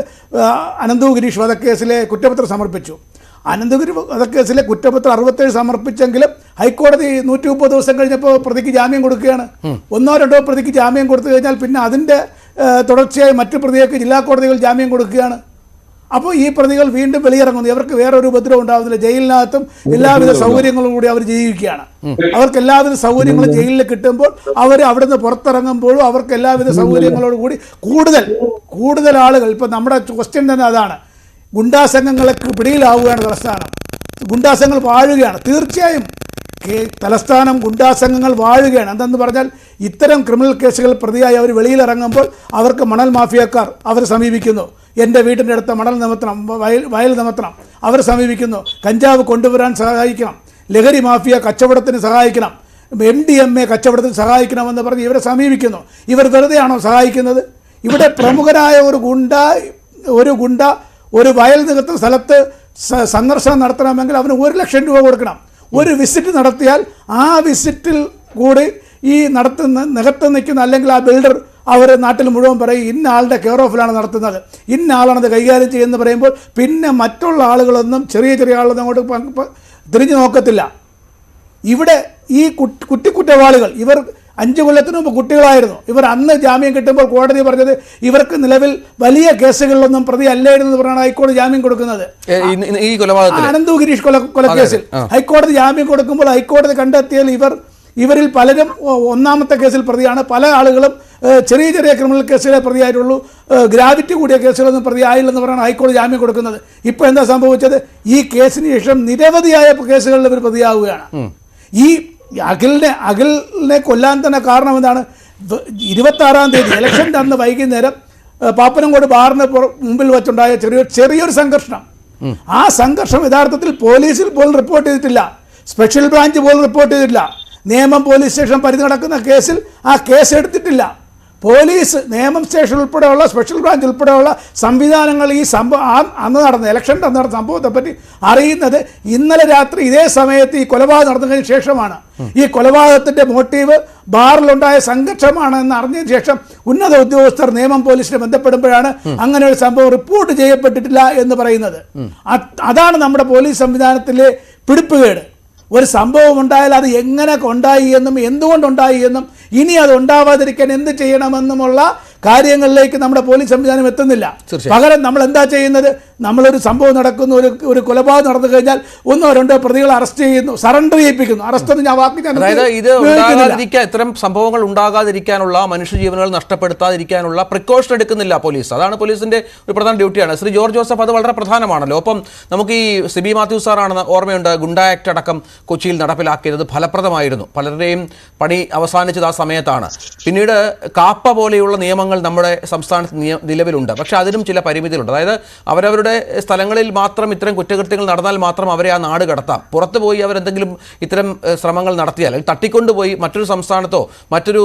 അനന്തു ഗിരീഷ് വധക്കേസിലെ കുറ്റപത്രം സമർപ്പിച്ചു. അനന്തഗിരി വധക്കേസിലെ കുറ്റപത്രം 67 സമർപ്പിച്ചെങ്കിലും ഹൈക്കോടതി 130 ദിവസം കഴിഞ്ഞപ്പോൾ പ്രതിക്ക് ജാമ്യം കൊടുക്കുകയാണ്. 1-2 പ്രതിക്ക് ജാമ്യം കൊടുത്തു കഴിഞ്ഞാൽ പിന്നെ അതിൻ്റെ തുടർച്ചയായി മറ്റു പ്രതികൾക്ക് ജില്ലാ കോടതികൾ ജാമ്യം കൊടുക്കുകയാണ്. അപ്പോൾ ഈ പ്രതികൾ വീണ്ടും വെളിയിറങ്ങുന്നു. ഇവർക്ക് വേറൊരു ഉപദ്രവം ഉണ്ടാകുന്നില്ല. ജയിലിനകത്തും എല്ലാവിധ സൗകര്യങ്ങളും കൂടി അവർ ജീവിക്കുകയാണ്. അവർക്ക് എല്ലാവിധ സൗകര്യങ്ങളും ജയിലിൽ കിട്ടുമ്പോൾ അവർ അവിടെ നിന്ന് പുറത്തിറങ്ങുമ്പോഴും അവർക്ക് എല്ലാവിധ സൗകര്യങ്ങളോട് കൂടി കൂടുതൽ ആളുകൾ, ഇപ്പം നമ്മുടെ ക്വസ്റ്റ്യൻ തന്നെ അതാണ്, ഗുണ്ടാസംഘങ്ങൾക്ക് പിടിയിലാവുകയാണ് തലസ്ഥാനം. ഗുണ്ടാസംഘങ്ങൾ വാഴുകയാണ്. തീർച്ചയായും തലസ്ഥാനം ഗുണ്ടാസംഘങ്ങൾ വാഴുകയാണ്. എന്തെന്ന് പറഞ്ഞാൽ ഇത്തരം ക്രിമിനൽ കേസുകൾ പ്രതിയായി അവർ വെളിയിലിറങ്ങുമ്പോൾ അവർക്ക് മണൽ മാഫിയക്കാർ അവർ സമീപിക്കുന്നു. എൻ്റെ വീട്ടിൻ്റെ അടുത്ത മണൽ നിമത്തണം, വയൽ നിമത്തണം അവർ സമീപിക്കുന്നു. കഞ്ചാവ് കൊണ്ടുവരാൻ സഹായിക്കണം, ലഹരി മാഫിയ കച്ചവടത്തിന് സഹായിക്കണം, MDMA കച്ചവടത്തിന് സഹായിക്കണമെന്ന് പറഞ്ഞ് ഇവരെ സമീപിക്കുന്നു. ഇവർ വെറുതെയാണോ സഹായിക്കുന്നത്? ഇവിടെ പ്രമുഖനായ ഒരു ഗുണ്ട ഒരു വയൽ നികത്തുന്ന സ്ഥലത്ത് സന്ദർശനം നടത്തണമെങ്കിൽ അവന് 1 ലക്ഷം രൂപ കൊടുക്കണം. ഒരു വിസിറ്റ് നടത്തിയാൽ ആ വിസിറ്റിൽ കൂടി ഈ നികത്ത് നിൽക്കുന്ന അല്ലെങ്കിൽ ആ ബിൽഡർ അവർ നാട്ടിൽ മുഴുവൻ പറയും ഇന്ന ആളുടെ കെയർ ഓഫിലാണ് നടത്തുന്നത്, ഇന്ന ആളാണത് കൈകാര്യം ചെയ്യുന്നത് പറയുമ്പോൾ പിന്നെ മറ്റുള്ള ആളുകളൊന്നും ചെറിയ ആളൊന്നും അങ്ങോട്ട് തിരിഞ്ഞു നോക്കത്തില്ല. ഇവിടെ ഈ കുറ്റവാളികൾ ഇവർ 5 കൊല്ലത്തിന് മുമ്പ് കുട്ടികളായിരുന്നു. ഇവർ അന്ന് ജാമ്യം കിട്ടുമ്പോൾ കോടതി പറഞ്ഞത് ഇവർക്ക് നിലവിൽ വലിയ കേസുകളിലൊന്നും പ്രതി അല്ലായിരുന്നു പറഞ്ഞാണ് ഹൈക്കോടതി ജാമ്യം കൊടുക്കുന്നത്. ഈ കൊലപാതകത്തിൽ അനന്തു ഗിരീഷ് കൊലക്കേസിൽ ഹൈക്കോടതി ജാമ്യം കൊടുക്കുമ്പോൾ ഹൈക്കോടതി കണ്ടെത്തിയാൽ ഇവരിൽ പലരും 1ാമത്തെ കേസിൽ പ്രതിയാണ്. പല ആളുകളും ചെറിയ ക്രിമിനൽ കേസുകളെ പ്രതിയായിട്ടുള്ളൂ, ഗ്രാവിറ്റി കൂടിയ കേസുകളൊന്നും പ്രതിയായില്ലെന്ന് പറഞ്ഞാണ് ഹൈക്കോടതി ജാമ്യം കൊടുക്കുന്നത്. ഇപ്പോൾ എന്താ സംഭവിച്ചത്? ഈ കേസിന് ശേഷം നിരവധിയായ കേസുകളിൽ ഇവർ പ്രതിയാവുകയാണ്. ഈ അഖിലിനെ കൊല്ലാൻ തന്നെ കാരണം എന്താണ്? 26-ാം തീയതി ഇലക്ഷൻ്റെ അന്ന് വൈകുന്നേരം പാപ്പനംകോട് ബാറിന് മുമ്പിൽ വെച്ചുണ്ടായ ചെറിയൊരു സംഘർഷം. ആ സംഘർഷം യഥാർത്ഥത്തിൽ പോലീസിൽ പോലും റിപ്പോർട്ട് ചെയ്തിട്ടില്ല, സ്പെഷ്യൽ ബ്രാഞ്ച് പോലും റിപ്പോർട്ട് ചെയ്തിട്ടില്ല. നേമം പോലീസ് സ്റ്റേഷൻ പരിധി നടക്കുന്ന കേസിൽ ആ കേസ് എടുത്തിട്ടില്ല. പോലീസ്, നേമം സ്റ്റേഷൻ ഉൾപ്പെടെയുള്ള സ്പെഷ്യൽ ബ്രാഞ്ച് ഉൾപ്പെടെയുള്ള സംവിധാനങ്ങൾ ഈ അന്ന് നടന്ന ഇലക്ഷൻ്റെ അന്ന് നടന്ന സംഭവത്തെപ്പറ്റി അറിയുന്നത് ഇന്നലെ രാത്രി ഇതേ സമയത്ത് ഈ കൊലപാതകം നടന്നതിന് ശേഷമാണ്. ഈ കൊലപാതകത്തിൻ്റെ മോട്ടീവ് ബാറിലുണ്ടായ സംഘർഷമാണ് എന്ന് അറിഞ്ഞതിന് ശേഷം ഉന്നത ഉദ്യോഗസ്ഥർ നേമം പോലീസിനെ ബന്ധപ്പെടുമ്പോഴാണ് അങ്ങനെ ഒരു സംഭവം റിപ്പോർട്ട് ചെയ്യപ്പെട്ടിട്ടില്ല എന്ന് പറയുന്നത്. അതാണ് നമ്മുടെ പോലീസ് സംവിധാനത്തിലെ പിടിപ്പുകേട്. ഒരു സംഭവം ഉണ്ടായാൽ അത് എങ്ങനെ ഉണ്ടായി എന്നും എന്തുകൊണ്ടുണ്ടായി എന്നും ഇനി അത് ഉണ്ടാവാതിരിക്കാൻ എന്ത് ചെയ്യണമെന്നുമുള്ള കാര്യങ്ങളിലേക്ക് നമ്മുടെ പോലീസ് സംവിധാനം എത്തുന്നില്ല. പകരം നമ്മൾ എന്താ ചെയ്യുന്നത്? നമ്മളൊരു സംഭവം നടക്കുന്നു, ഒരു കൊലപാതകം നടന്നു കഴിഞ്ഞാൽ 1 or 2 പ്രതികളെ അറസ്റ്റ് ചെയ്യുന്നു, സറണ്ടർ ചെയ്യിപ്പിക്കുന്നു. അറസ്റ്റ് എന്ന് അതായത് ഇത് ഉണ്ടാകാതിരിക്കാൻ, ഇത്തരം സംഭവങ്ങൾ ഉണ്ടാകാതിരിക്കാനുള്ള, മനുഷ്യജീവനുകൾ നഷ്ടപ്പെടുത്താതിരിക്കാനുള്ള പ്രിക്കോഷൻ എടുക്കുന്നില്ല പോലീസ്. അതാണ് പോലീസിന്റെ ഒരു പ്രധാന ഡ്യൂട്ടിയാണ്. ശ്രീ ജോർജ് ജോസഫ്, അത് വളരെ പ്രധാനമാണല്ലോ. ഒപ്പം നമുക്ക് ഈ സിബി മാത്യു സാറാണെന്ന് ഓർമ്മയുണ്ട്, ഗുണ്ട ആക്ട് അടക്കം കൊച്ചിയിൽ നടപ്പിലാക്കിയത് ഫലപ്രദമായിരുന്നു. പലരുടെയും പണി അവസാനിച്ചത് ആ സമയത്താണ്. പിന്നീട് കാപ്പ പോലെയുള്ള നിയമങ്ങൾ നമ്മുടെ സംസ്ഥാനത്ത് നിലവിലുണ്ട്. പക്ഷേ അതിനും ചില പരിമിതികളുണ്ട്. അതായത് അവരവരുടെ സ്ഥലങ്ങളിൽ മാത്രം ഇത്തരം കുറ്റകൃത്യങ്ങൾ നടന്നാൽ മാത്രം അവരെ ആ നാട് കടത്താം. പുറത്തു പോയി അവരെന്തെങ്കിലും ഇത്തരം ശ്രമങ്ങൾ നടത്തിയാൽ, തട്ടിക്കൊണ്ടുപോയി മറ്റൊരു സംസ്ഥാനത്തോ മറ്റൊരു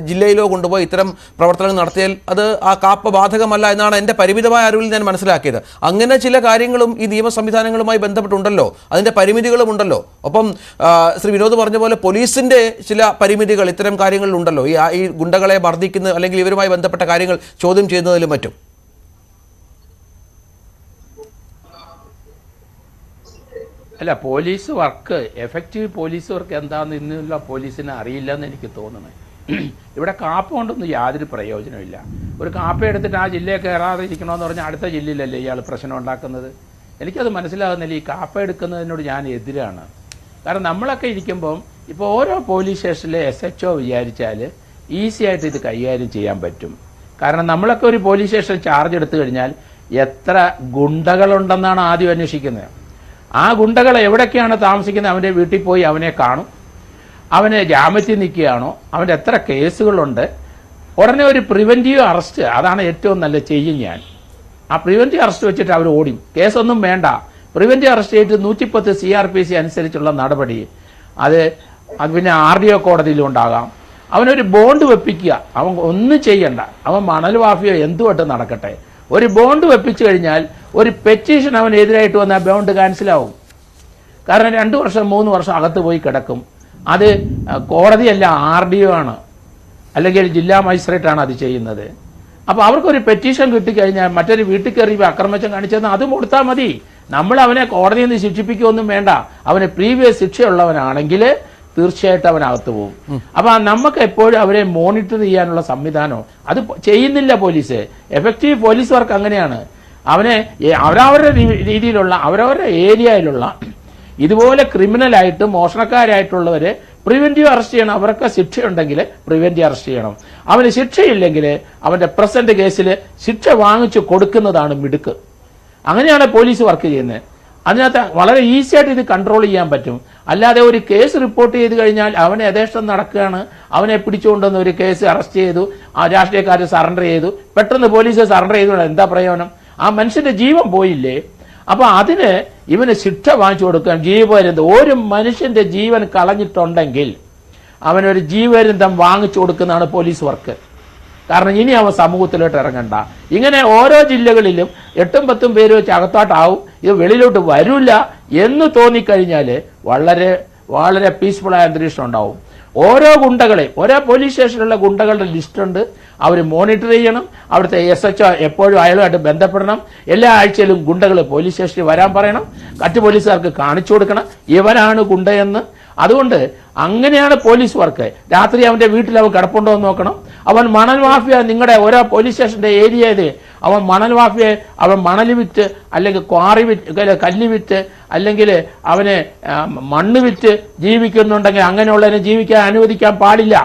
ജില്ലയിലോ കൊണ്ടുപോയി ഇത്തരം പ്രവർത്തനങ്ങൾ നടത്തിയാൽ അത് ആ കാപ്പ ബാധകമല്ല എന്നാണ് എൻ്റെ പരിമിതമായ അറിവിൽ ഞാൻ മനസ്സിലാക്കിയത്. അങ്ങനെ ചില കാര്യങ്ങളും ഈ നിയമ സംവിധാനങ്ങളുമായി ബന്ധപ്പെട്ടുണ്ടല്ലോ, അതിൻ്റെ പരിമിതികളും ഉണ്ടല്ലോ. ഒപ്പം ശ്രീ വിനോദ് പറഞ്ഞ പോലെ പോലീസിൻ്റെ ചില പരിമിതികൾ ഇത്തരം കാര്യങ്ങളിലുണ്ടല്ലോ, ഈ ഗുണ്ടകളെ മർദ്ദിക്കുന്ന അല്ലെങ്കിൽ ഇവരുമായി ബന്ധപ്പെട്ട കാര്യങ്ങൾ ചോദ്യം ചെയ്യുന്നതിലും മറ്റും. അല്ല, police work, effective police work എന്താണെന്ന് ഇന്നുള്ള പോലീസിന് അറിയില്ലെന്ന് എനിക്ക് തോന്നുന്നത്. ഇവിടെ കാപ്പ കൊണ്ടൊന്നും യാതൊരു പ്രയോജനമില്ല. ഒരു കാപ്പ എടുത്തിട്ട് ആ ജില്ലയെ കയറാതെ ഇരിക്കണമെന്ന് പറഞ്ഞാൽ അടുത്ത ജില്ലയിലല്ലേ ഇയാൾ പ്രശ്നം ഉണ്ടാക്കുന്നത്? എനിക്കത് മനസ്സിലാകുന്നില്ല. ഈ കാപ്പ എടുക്കുന്നതിനോട് ഞാൻ എതിരാണ്. കാരണം നമ്മളൊക്കെ ഇരിക്കുമ്പം ഇപ്പോൾ ഓരോ പോലീസ് സ്റ്റേഷനിലെ SHO വിചാരിച്ചാൽ ഈസി ആയിട്ട് ഇത് കൈകാര്യം ചെയ്യാൻ പറ്റും. കാരണം നമ്മളൊക്കെ ഒരു പോലീസ് സ്റ്റേഷൻ ചാർജ് എടുത്തു കഴിഞ്ഞാൽ എത്ര ഗുണ്ടകളുണ്ടെന്നാണ് ആദ്യം അന്വേഷിക്കുന്നത്. ആ ഗുണ്ടകൾ എവിടേക്കാണ് താമസിക്കുന്നത്? അവൻ്റെ വീട്ടിൽ പോയി അവനെ കാണും, അവന് ജാമ്യത്തിൽ നിൽക്കുകയാണോ, അവൻ്റെ എത്ര കേസുകളുണ്ട്, ഉടനെ ഒരു പ്രിവെൻറ്റീവ് അറസ്റ്റ്, അതാണ് ഏറ്റവും നല്ല ചെയ്യും ഞാൻ. ആ പ്രിവെൻറ്റീവ് അറസ്റ്റ് വെച്ചിട്ട് അവർ ഓടിയും, കേസൊന്നും വേണ്ട. പ്രിവെൻറ്റീവ് അറസ്റ്റ് ചെയ്തിട്ട് 110 CRPC അനുസരിച്ചുള്ള നടപടി, അത് പിന്നെ RDO കോടതിയിലും ഉണ്ടാകാം. അവനൊരു ബോണ്ട് വെപ്പിക്കുക, അവൻ ഒന്നും ചെയ്യണ്ട, അവൻ മണൽ മാഫിയോ എന്തുമായിട്ട് നടക്കട്ടെ. ഒരു ബോണ്ട് വെപ്പിച്ചു കഴിഞ്ഞാൽ ഒരു പെറ്റീഷൻ അവനെതിരായിട്ട് വന്നാൽ ബോണ്ട് ക്യാൻസലാവും. കാരണം 2 വർഷം 3 വർഷം അകത്ത് പോയി കിടക്കും. അത് കോടതിയല്ല, RDO ആണ്, അല്ലെങ്കിൽ ജില്ലാ മജിസ്ട്രേറ്റാണ് അത് ചെയ്യുന്നത്. അപ്പോൾ അവർക്കൊരു പെറ്റീഷൻ കിട്ടിക്കഴിഞ്ഞാൽ മറ്റൊരു വീട്ടിൽ കയറി അക്രമം കാണിച്ചെന്നാൽ അതും കൊടുത്താൽ മതി. നമ്മൾ അവനെ കോടതിയിൽ നിന്ന് ശിക്ഷിപ്പിക്കുകയൊന്നും വേണ്ട. അവന് പ്രീവിയസ് ശിക്ഷയുള്ളവനാണെങ്കിൽ തീർച്ചയായിട്ടും അവനകത്ത് പോകും. അപ്പോൾ നമുക്ക് എപ്പോഴും അവരെ മോണിറ്റർ ചെയ്യാനുള്ള സംവിധാനം അത് ചെയ്യുന്നില്ല പോലീസ്. എഫക്റ്റീവ് പോലീസ് വർക്ക് അങ്ങനെയാണ്. അവരവരുടെ രീതിയിലുള്ള അവരവരുടെ ഏരിയയിലുള്ള ഇതുപോലെ ക്രിമിനലായിട്ട് മോഷണക്കാരായിട്ടുള്ളവരെ പ്രിവെൻറ്റീവ് അറസ്റ്റ് ചെയ്യണം. അവർക്ക് ശിക്ഷയുണ്ടെങ്കിൽ പ്രിവെൻറ്റീവ് അറസ്റ്റ് ചെയ്യണം. അവന് ശിക്ഷയില്ലെങ്കിൽ അവൻ്റെ പ്രസന്റ് കേസിൽ ശിക്ഷ വാങ്ങിച്ചു കൊടുക്കുന്നതാണ് മിടുക്ക്. അങ്ങനെയാണ് പോലീസ് വർക്ക് ചെയ്യുന്നത്. അതിനകത്ത് വളരെ ഈസി ആയിട്ട് ഇത് കൺട്രോൾ ചെയ്യാൻ പറ്റും. അല്ലാതെ ഒരു കേസ് റിപ്പോർട്ട് ചെയ്ത് കഴിഞ്ഞാൽ അവനെ യഥേഷ്ടം നടക്കുകയാണ്, അവനെ പിടിച്ചുകൊണ്ടുവന്ന് ഒരു കേസ് അറസ്റ്റ് ചെയ്തു, ആ രാഷ്ട്രീയക്കാർ സറണ്ടർ ചെയ്തു, പെട്ടെന്ന് പോലീസ് സറണ്ടർ ചെയ്തുകൊണ്ട് എന്താ പ്രയോജനം? ആ മനുഷ്യന്റെ ജീവൻ പോയില്ലേ? അപ്പൊ അതിന് ഇവന് ശിക്ഷ വാങ്ങിച്ചു കൊടുക്കാൻ ജീവപര്യന്തം. ഒരു മനുഷ്യന്റെ ജീവൻ കളഞ്ഞിട്ടുണ്ടെങ്കിൽ അവനൊരു ജീവപര്യന്തം വാങ്ങിച്ചു കൊടുക്കുന്നതാണ് പോലീസ് വർക്ക്. കാരണം ഇനി അവൻ സമൂഹത്തിലോട്ട് ഇറങ്ങണ്ട. ഇങ്ങനെ ഓരോ ജില്ലകളിലും 8-10 പേര് വെച്ച് അകത്തോട്ടാവും, ഇത് വെളിയിലോട്ട് വരില്ല എന്ന് തോന്നിക്കഴിഞ്ഞാൽ വളരെ വളരെ പീസ്ഫുള്ളായ അന്തരീക്ഷം ഉണ്ടാവും. ഓരോ ഗുണ്ടകളെയും, ഓരോ പോലീസ് സ്റ്റേഷനിലുള്ള ഗുണ്ടകളുടെ ലിസ്റ്റുണ്ട്. അവർ മോണിറ്റർ ചെയ്യണം. അവിടുത്തെ SHO എപ്പോഴും അയാളുമായിട്ട് ബന്ധപ്പെടണം. എല്ലാ ആഴ്ചയിലും ഗുണ്ടകൾ പോലീസ് സ്റ്റേഷനിൽ വരാൻ പറയണം. മറ്റു പോലീസുകാർക്ക് കാണിച്ചു കൊടുക്കണം ഇവനാണ് ഗുണ്ടയെന്ന്. അതുകൊണ്ട് അങ്ങനെയാണ് പോലീസ് വർക്ക്. രാത്രി അവൻ്റെ വീട്ടിൽ അവൻ കിടപ്പുണ്ടോ എന്ന് നോക്കണം. അവൻ മണൽ മാഫിയ, നിങ്ങളുടെ ഓരോ പോലീസ് സ്റ്റേഷൻ്റെ ഏരിയയിൽ അവൻ മണൽ മാഫിയ, അവൻ മണൽ വിറ്റ് അല്ലെങ്കിൽ ക്വാറി വിറ്റ്, കല്ല് വിറ്റ്, അല്ലെങ്കിൽ അവന് മണ്ണ് വിറ്റ് ജീവിക്കുന്നുണ്ടെങ്കിൽ അങ്ങനെയുള്ളതിനെ ജീവിക്കാൻ അനുവദിക്കാൻ പാടില്ല.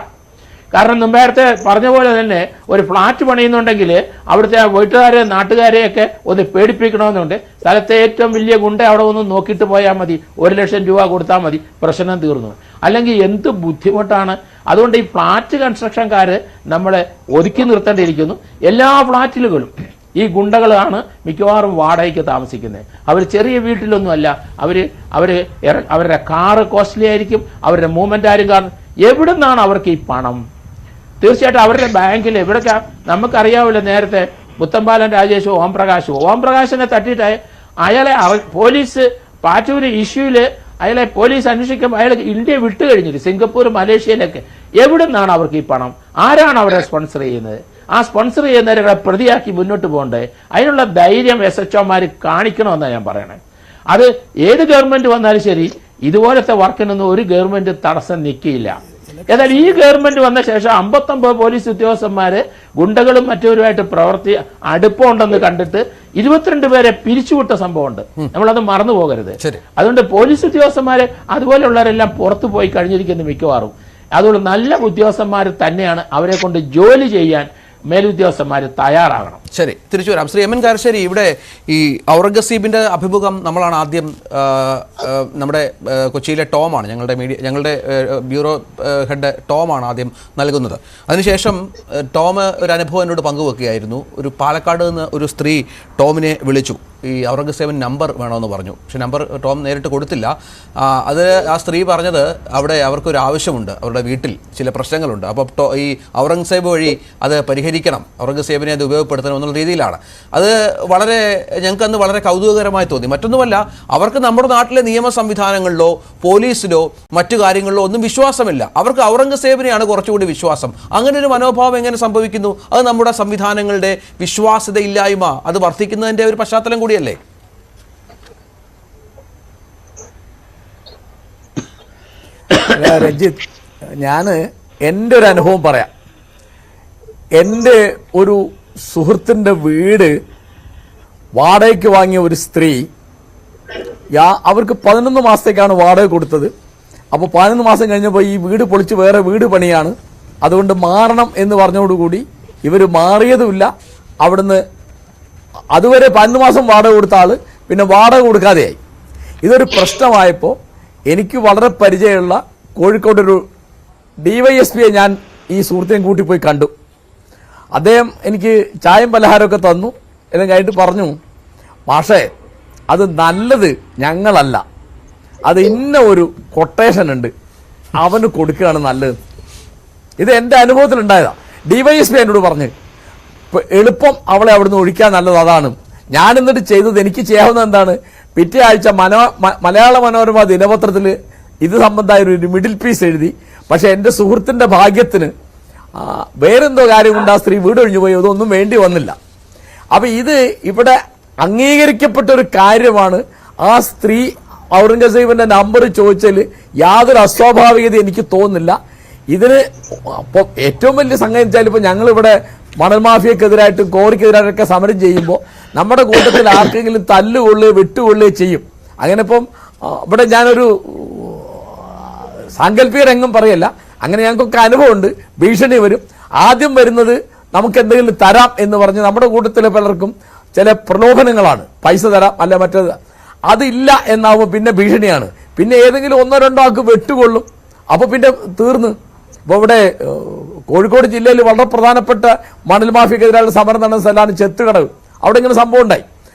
കാരണം നേരത്തെ പറഞ്ഞ പോലെ തന്നെ ഒരു ഫ്ലാറ്റ് പണിയുന്നുണ്ടെങ്കിൽ അവിടുത്തെ വീട്ടുകാരെ നാട്ടുകാരെയൊക്കെ ഒന്ന് പേടിപ്പിക്കണമെന്നുണ്ട്. സ്ഥലത്തെ ഏറ്റവും വലിയ ഗുണ്ട അവിടെ ഒന്ന് നോക്കിയിട്ട് പോയാൽ മതി, 1 ലക്ഷം രൂപ കൊടുത്താൽ മതി, പ്രശ്നം തീർന്നു. അല്ലെങ്കിൽ എന്ത് ബുദ്ധിമുട്ടാണ്. അതുകൊണ്ട് ഈ ഫ്ലാറ്റ് കൺസ്ട്രക്ഷൻകാർ നമ്മളെ ഒതുക്കി നിർത്തേണ്ടിയിരിക്കുന്നു. എല്ലാ ഫ്ലാറ്റിലുകളും ഈ ഗുണ്ടകളാണ് മിക്കവാറും വാടകയ്ക്ക് താമസിക്കുന്നത്. അവർ ചെറിയ വീട്ടിലൊന്നുമല്ല. അവരുടെ കാറ് കോസ്റ്റ്ലി ആയിരിക്കും, അവരുടെ മൂവ്മെൻ്റ് ആരും കാരണം. എവിടെ നിന്നാണ് അവർക്ക് ഈ പണം? തീർച്ചയായിട്ടും അവരുടെ ബാങ്കിൽ എവിടേക്കാ നമുക്കറിയാവില്ല. നേരത്തെ മുത്തമ്പാലൻ രാജേഷോ ഓംപ്രകാശിനെ തട്ടിയിട്ട് അയാളെ പോലീസ് പാറ്റൂര് ഇഷ്യൂവിൽ അയാളെ പോലീസ് അന്വേഷിക്കുമ്പോൾ അയാൾ ഇന്ത്യ വിട്ടു കഴിഞ്ഞിട്ട് സിംഗപ്പൂർ, മലേഷ്യയിലൊക്കെ. എവിടെ നിന്നാണ് അവർക്ക് ഈ പണം? ആരാണ് അവരെ സ്പോൺസർ ചെയ്യുന്നത്? ആ സ്പോൺസർ ചെയ്യുന്നവരെ പ്രതിയാക്കി മുന്നോട്ട് പോകണ്ടേ? അതിനുള്ള ധൈര്യം SHOമാർ കാണിക്കണമെന്നാണ് ഞാൻ പറയണേ. അത് ഏത് ഗവൺമെന്റ് വന്നാലും ശരി, ഇതുപോലത്തെ വർക്കിനൊന്നും ഒരു ഗവൺമെന്റ് തടസ്സം നിൽക്കില്ല. എന്നാൽ ഈ ഗവൺമെന്റ് വന്ന ശേഷം 59 പോലീസ് ഉദ്യോഗസ്ഥന്മാര് ഗുണ്ടകളും മറ്റവരുമായിട്ട് അടുപ്പമുണ്ടെന്ന് കണ്ടിട്ട് 22 പേരെ പിരിച്ചുവിട്ട സംഭവമുണ്ട്. നമ്മളത് മറന്നു പോകരുത്. അതുകൊണ്ട് പോലീസ് ഉദ്യോഗസ്ഥന്മാര് അതുപോലെയുള്ളവരെല്ലാം പുറത്തു പോയി കഴിഞ്ഞിരിക്കുന്നു മിക്കവാറും. അതുകൊണ്ട് നല്ല ഉദ്യോഗസ്ഥന്മാർ തന്നെയാണ്. അവരെ കൊണ്ട് ജോലി ചെയ്യാൻ മേലുദ്യോഗസ്ഥന്മാർ തയ്യാറാകണം. ശരി, തിരിച്ചു വരാം. ശ്രീ MN കാരശ്ശേരി, ഇവിടെ ഈ ഔറംഗസീബിൻ്റെ അഭിമുഖം നമ്മളാണ് ആദ്യം നമ്മുടെ കൊച്ചിയിലെ ടോമാണ്, ഞങ്ങളുടെ ബ്യൂറോ ഹെഡ് ടോമാണ് ആദ്യം നൽകുന്നത്. അതിനുശേഷം ടോം ഒരു അനുഭവം എന്നോട് പങ്കുവെക്കുകയായിരുന്നു. ഒരു പാലക്കാട് നിന്ന് ഒരു സ്ത്രീ ടോമിനെ വിളിച്ചു. ഈ ഔറംഗസേബിന് നമ്പർ വേണമെന്ന് പറഞ്ഞു. പക്ഷെ നമ്പർ ടോം നേരിട്ട് കൊടുത്തില്ല. അത് ആ സ്ത്രീ പറഞ്ഞത് അവിടെ അവർക്കൊരു ആവശ്യമുണ്ട്, അവരുടെ വീട്ടിൽ ചില പ്രശ്നങ്ങളുണ്ട്. അപ്പോൾ ഈ ഔറംഗസേബ് വഴി അത് പരിഹരിക്കണം, ഔറംഗസേബിനെ അത് ഉപയോഗപ്പെടുത്തണം എന്നുള്ള രീതിയിലാണ്. അത് ഞങ്ങൾക്കന്ന് വളരെ കൗതുകകരമായി തോന്നി. മറ്റൊന്നുമല്ല, അവർക്ക് നമ്മുടെ നാട്ടിലെ നിയമ സംവിധാനങ്ങളിലോ പോലീസിലോ മറ്റു കാര്യങ്ങളിലോ ഒന്നും വിശ്വാസമില്ല. അവർക്ക് ഔറംഗസേബിനെയാണ് കുറച്ചുകൂടി വിശ്വാസം. അങ്ങനെ ഒരു മനോഭാവം എങ്ങനെ സംഭവിക്കുന്നു? അത് നമ്മുടെ സംവിധാനങ്ങളുടെ വിശ്വാസ്യതയില്ലായ്മ അത് വർദ്ധിക്കുന്നതിൻ്റെ ഒരു പശ്ചാത്തലം കൂടിയല്ലേ? രഞ്ജിത്ത്, ഞാൻ എൻ്റെ ഒരു അനുഭവം പറയാം. എൻ്റെ ഒരു സുഹൃത്തിൻ്റെ വീട് വാടകയ്ക്ക് വാങ്ങിയ ഒരു സ്ത്രീ, അവർക്ക് 11 മാസത്തേക്കാണ് വാടക കൊടുത്തത്. അപ്പോൾ 11 മാസം കഴിഞ്ഞപ്പോൾ ഈ വീട് പൊളിച്ച് വേറെ വീട് പണിയാണ്, അതുകൊണ്ട് മാറണം എന്ന് പറഞ്ഞതോടുകൂടി ഇവർ മാറിയതുമില്ല. അവിടുന്ന് അതുവരെ 11 മാസം വാടക കൊടുത്ത ആൾ പിന്നെ വാടക കൊടുക്കാതെയായി. ഇതൊരു പ്രശ്നമായപ്പോൾ എനിക്ക് വളരെ പരിചയമുള്ള കോഴിക്കോടൊരു DYSPയെ ഞാൻ ഈ സുഹൃത്തിനെ കൂട്ടിപ്പോയി കണ്ടു. അദ്ദേഹം എനിക്ക് ചായയും പലഹാരമൊക്കെ തന്നു. എല്ലാം കഴിഞ്ഞിട്ട് പറഞ്ഞു, മാഷേ, അത് നല്ലത് ഞങ്ങളല്ല, അത് ഇന്ന ഒരു കൊട്ടേഷൻ ഉണ്ട്, അവന് കൊടുക്കുകയാണ് നല്ലത്. ഇത് എൻ്റെ അനുഭവത്തിലുണ്ടായതാണ്. DYSP എന്നോട് പറഞ്ഞു, എളുപ്പം അവളെ അവിടുന്ന് ഒഴിക്കാൻ നല്ലത് അതാണ്. ഞാൻ എന്നിട്ട് ചെയ്തത്, എനിക്ക് ചെയ്യാവുന്നത് എന്താണ്, പിറ്റേ ആഴ്ച മലയാള മനോരമ ദിനപത്രത്തിൽ ഇത് സംബന്ധമായ ഒരു മിഡിൽ പീസ് എഴുതി. പക്ഷെ എൻ്റെ സുഹൃത്തിൻ്റെ ഭാഗ്യത്തിന് വേറെന്തോ കാര്യം കൊണ്ട് ആ സ്ത്രീ വീട് ഒഴിഞ്ഞു പോയി, അതൊന്നും വേണ്ടി വന്നില്ല. അപ്പം ഇത് ഇവിടെ അംഗീകരിക്കപ്പെട്ട ഒരു കാര്യമാണ്. ആ സ്ത്രീ ഔറംഗസേബിൻ്റെ നമ്പർ ചോദിച്ചാൽ യാതൊരു അസ്വാഭാവികത എനിക്ക് തോന്നുന്നില്ല. ഇതിന് ഏറ്റവും വലിയ സംഗതി വെച്ചാൽ, ഇപ്പോൾ ഞങ്ങളിവിടെ മണൽ മാഫിയക്കെതിരായിട്ടും കോറിക്കെതിരായിട്ടൊക്കെ സമരം ചെയ്യുമ്പോൾ നമ്മുടെ കൂട്ടത്തിൽ ആർക്കെങ്കിലും തല്ലുകൊള്ളുകയോ വെട്ടുകൊള്ളുകയോ ചെയ്യും. അങ്ങനെ ഇപ്പം ഇവിടെ ഞാനൊരു സാങ്കല്പിക രംഗം പറയല്ല, അങ്ങനെ ഞങ്ങൾക്കൊക്കെ അനുഭവമുണ്ട്. ഭീഷണി വരും. ആദ്യം വരുന്നത് നമുക്ക് എന്തെങ്കിലും തരാം എന്ന് പറഞ്ഞ് നമ്മുടെ കൂട്ടത്തിലെ പലർക്കും ചില പ്രലോഭനങ്ങളാണ്, പൈസ തരാം അല്ല മറ്റേത്. അതില്ല എന്നാവുമ്പോൾ പിന്നെ ഭീഷണിയാണ്. പിന്നെ ഏതെങ്കിലും 1-2 ആൾക്ക് വെട്ടുകൊള്ളും. അപ്പോൾ പിന്നെ തീർന്ന്. ഇപ്പോൾ ഇവിടെ കോഴിക്കോട് ജില്ലയിൽ വളരെ പ്രധാനപ്പെട്ട മണൽ മാഫിയക്കെതിരായ സമരം നടന്ന സ്ഥലമാണ് ചെത്തുകടവ്. അവിടെ ഇങ്ങനെ സംഭവം ഉണ്ടായി.